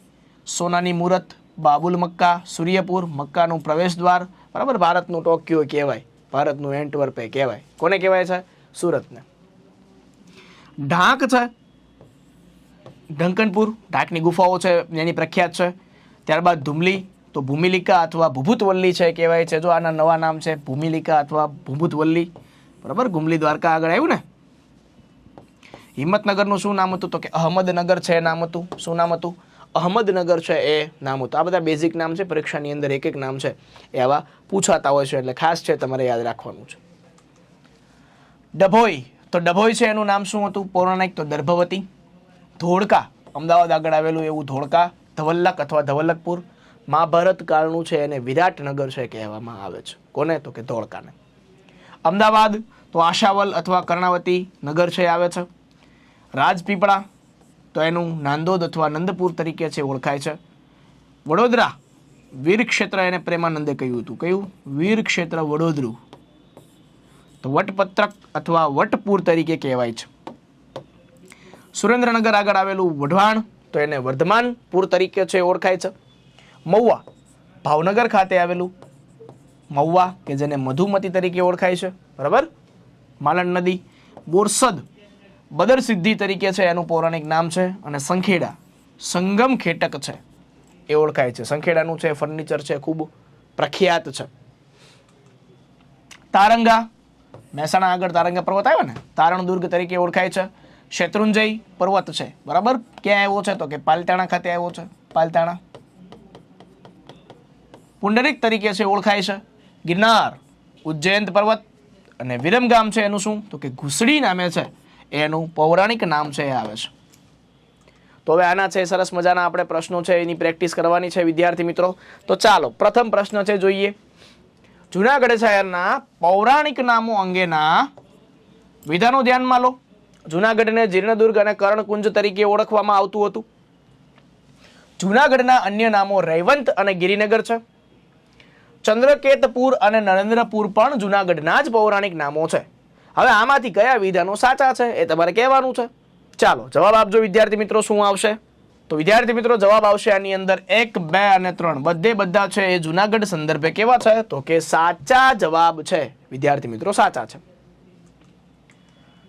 સોનાની મૂરત, બાબુલ મક્કા, સૂર્યપુર, મક્કાનું પ્રવેશ દ્વાર. બરાબર, ભારતનું ટોક્યો કહેવાય, ભારતનું એન્ટવર્પે કહેવાય. કોને કહેવાય છે? સુરતને. ઢાંક છે, ઢંકનપુર, ઢાંકની ગુફાઓ છે એની પ્રખ્યાત છે. ત્યારબાદ ધુમલી, તો ભૂમિલિકા અથવા ભૂભૂતવલ્લી છે કહેવાય છે. જો આના નવા નામ છે ભૂમિલિકા અથવા ભૂભૂતવલ્લી. બરાબર, ગુમલી દ્વારકા આગળ આવ્યું ને. હિંમતનગરનું શું નામ હતું? તો કે અહમદનગર છે નામ હતું. શું નામ હતું? અહમદનગર છે એ નામ હતું. આ બધા બેઝિક નામ છે, પરીક્ષાની અંદર એક એક નામ છે એ આવા પૂછાતા હોય છે, એટલે ખાસ છે તમારે યાદ રાખવાનું છે. ડભોઈ, તો ડભોઈ છે એનું નામ શું હતું પૌરાણિક? તો દર્ભવતી. ધોળકા, અમદાવાદ આગળ આવેલું એવું ધોળકા. ધવલ્લક અથવા ધવલ્લકપુર, મહાભારત કાળનું છે એને વિરાટનગર છે કહેવામાં આવે છે. કોને? તો કે ધોળકાને. અમદાવાદ તો આશાવલ અથવા કર્ણાવતી નગર છે આવે છે. રાજપીપળા તો એનું નાંદોદ અથવા નંદપુર તરીકે છે ઓળખાય છે. વડોદરા વીર ક્ષેત્ર એને પ્રેમાનંદે કહ્યું હતું. કયું? વીર ક્ષેત્ર વડોદરું. તો વટપત્રક અથવા વટપુર તરીકે કહેવાય છે. સુરેન્દ્રનગર આગળ આવેલું વઢવાણ તો એને વર્ધમાનપુર તરીકે છે ઓળખાય છે. મહુવા ભાવનગર ખાતે આવેલું મહુવા કે જેને મધુમતી તરીકે ઓળખાય છે. બરાબર, માલણ નદી. બોરસદ બદરસિદ્ધિ તરીકે છે એનું પૌરાણિક નામ છે. અને સંખેડા સંગમ ખેટક છે એ ઓળખાય છે. સંખેડાનું છે ફર્નિચર છે ખૂબ પ્રખ્યાત છે. તારંગા, મહેસાણા આગળ તારંગા પર્વત આવ્યો ને, તારણ દુર્ગ તરીકે ઓળખાય છે. શેત્રુંજય પર્વત છે. બરાબર, ક્યાં આવ્યો છે? તો કે પાલતાણા ખાતે આવ્યો છે. પાલતાણા. પુંડરીક તરીકે છે ઓળખાય છે. ગિરનાર ઉજ્જૈન પર્વત. અને વિરમગામ છે એનું શું? તો કે ઘુસડી નામે છે એનું પૌરાણિક નામ છે એ આવે છે. તો હવે આના છે સરસ મજાના આપણે પ્રશ્નો છે એની પ્રેક્ટિસ કરવાની છે વિદ્યાર્થી મિત્રો. તો ચાલો પ્રથમ પ્રશ્ન છે જોઈએ. જૂનાગઢ શહેરના પૌરાણિક નામો અંગેના વિધાનો ધ્યાનમાં લો. જૂનાગઢને જીર્ણદુર્ગ અને કર્ણકુંજ તરીકે ઓળખવામાં આવતું હતું. જૂનાગઢના અન્ય નામો રૈવંત અને ગિરિનગર છે. ચંદ્રકેતપુર અને નરેન્દ્રપુર પણ જૂનાગઢના જ પૌરાણિક નામો છે. હવે આમાંથી કયા વિધાનો સાચા છે એ તમારે કહેવાનું છે. ચાલો જવાબ આપજો વિદ્યાર્થી મિત્રો. શું આવશે? તો વિદ્યાર્થી મિત્રો જવાબ આવશે આની અંદર 1, 2 અને 3 બધા છે એ જૂનાગઢ સંદર્ભે કેવા છે? તો કે સાચા જવાબ છે વિદ્યાર્થી મિત્રો, સાચા છે.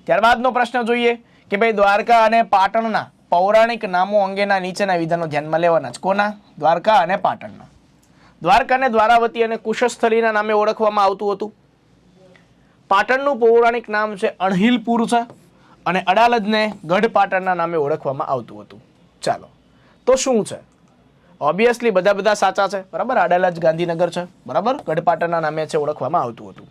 ત્યારબાદનો પ્રશ્ન જોઈએ કે ભાઈ દ્વારકા અને પાટણના પૌરાણિક નામો અંગેના નીચેના વિધાનો ધ્યાનમાં લેવાના છે. કોના? દ્વારકા અને પાટણના. દ્વારકાને દ્વારાવતી અને કુશસ્થલીના નામે ઓળખવામાં આવતું હતું. પાટણનું પૌરાણિક નામ છે અણહિલપુર છે. અને અડાલજને ગઢ પાટણના નામે ઓળખવામાં આવતું હતું. ચાલો તો શું છે? ઓબ્વિયસલી બધા સાચા છે. બરાબર, અડાલજ ગાંધીનગર છે. બરાબર, ગઢ પાટણના નામે છે ઓળખવામાં આવતું હતું.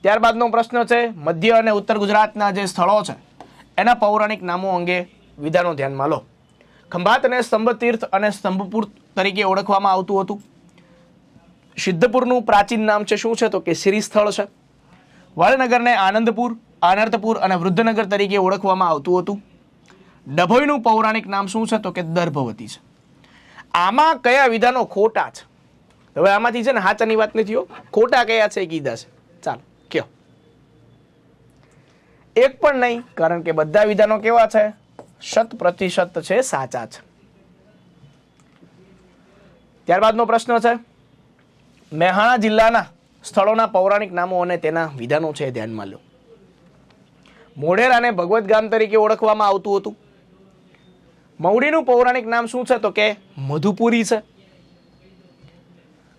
ત્યારબાદનો પ્રશ્ન છે મધ્ય અને ઉત્તર ગુજરાતના જે સ્થળો છે એના પૌરાણિક નામો અંગે વિધાનો ધ્યાનમાં લો. ખંભાતને સ્તંભતીર્થ અને સ્તંભપુર તરીકે ઓળખવામાં આવતું હતું. સિદ્ધપુરનું પ્રાચીન નામ છે શું છે? તો કે શ્રીસ્થળ છે. વડનગરને આનંદપુર, આનર્તપુર અને વૃદ્ધનગર તરીકે ઓળખવામાં આવતું હતું. ડભોઈનું પૌરાણિક નામ શું છે? તો કે દર્ભવતી છે. આમાં કયા વિધાનો ખોટા છે? હવે આમાંથી છે ને હાચાની વાત નથી હો, ખોટા કયા છે એ કીધા છે. ચાલો કયો. એક પણ નહીં, કારણ કે બધા વિધાનો કેવા છે? 100% છે, સાચા છે. ત્યારબાદનો પ્રશ્ન છે મહેસાણા જિલ્લાના સ્થળોના પૌરાણિક નામો અને તેના વિધાનો છે ધ્યાનમાં લો. મોઢેરાને ભગવત ગામ તરીકે ઓળખવામાં આવતું હતું. મવડીનું પૌરાણિક નામ શું છે? તો કે મધુપુરી છે.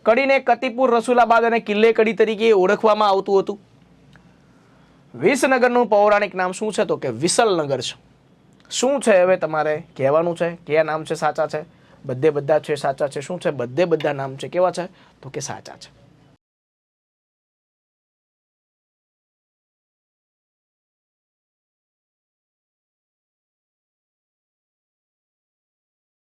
કડીને કતીપુર, રસુલાબાદ અને કિલ્લે કડી તરીકે ઓળખવામાં આવતું હતું. વિસનગરનું પૌરાણિક નામ શું છે? તો કે વિસલનગર છે. શું છે હવે તમારે કહેવાનું છે કયા નામ છે સાચા છે? બધા છે સાચા છે. શું છે? બધા નામ છે કેવા છે? તો કે સાચા છે.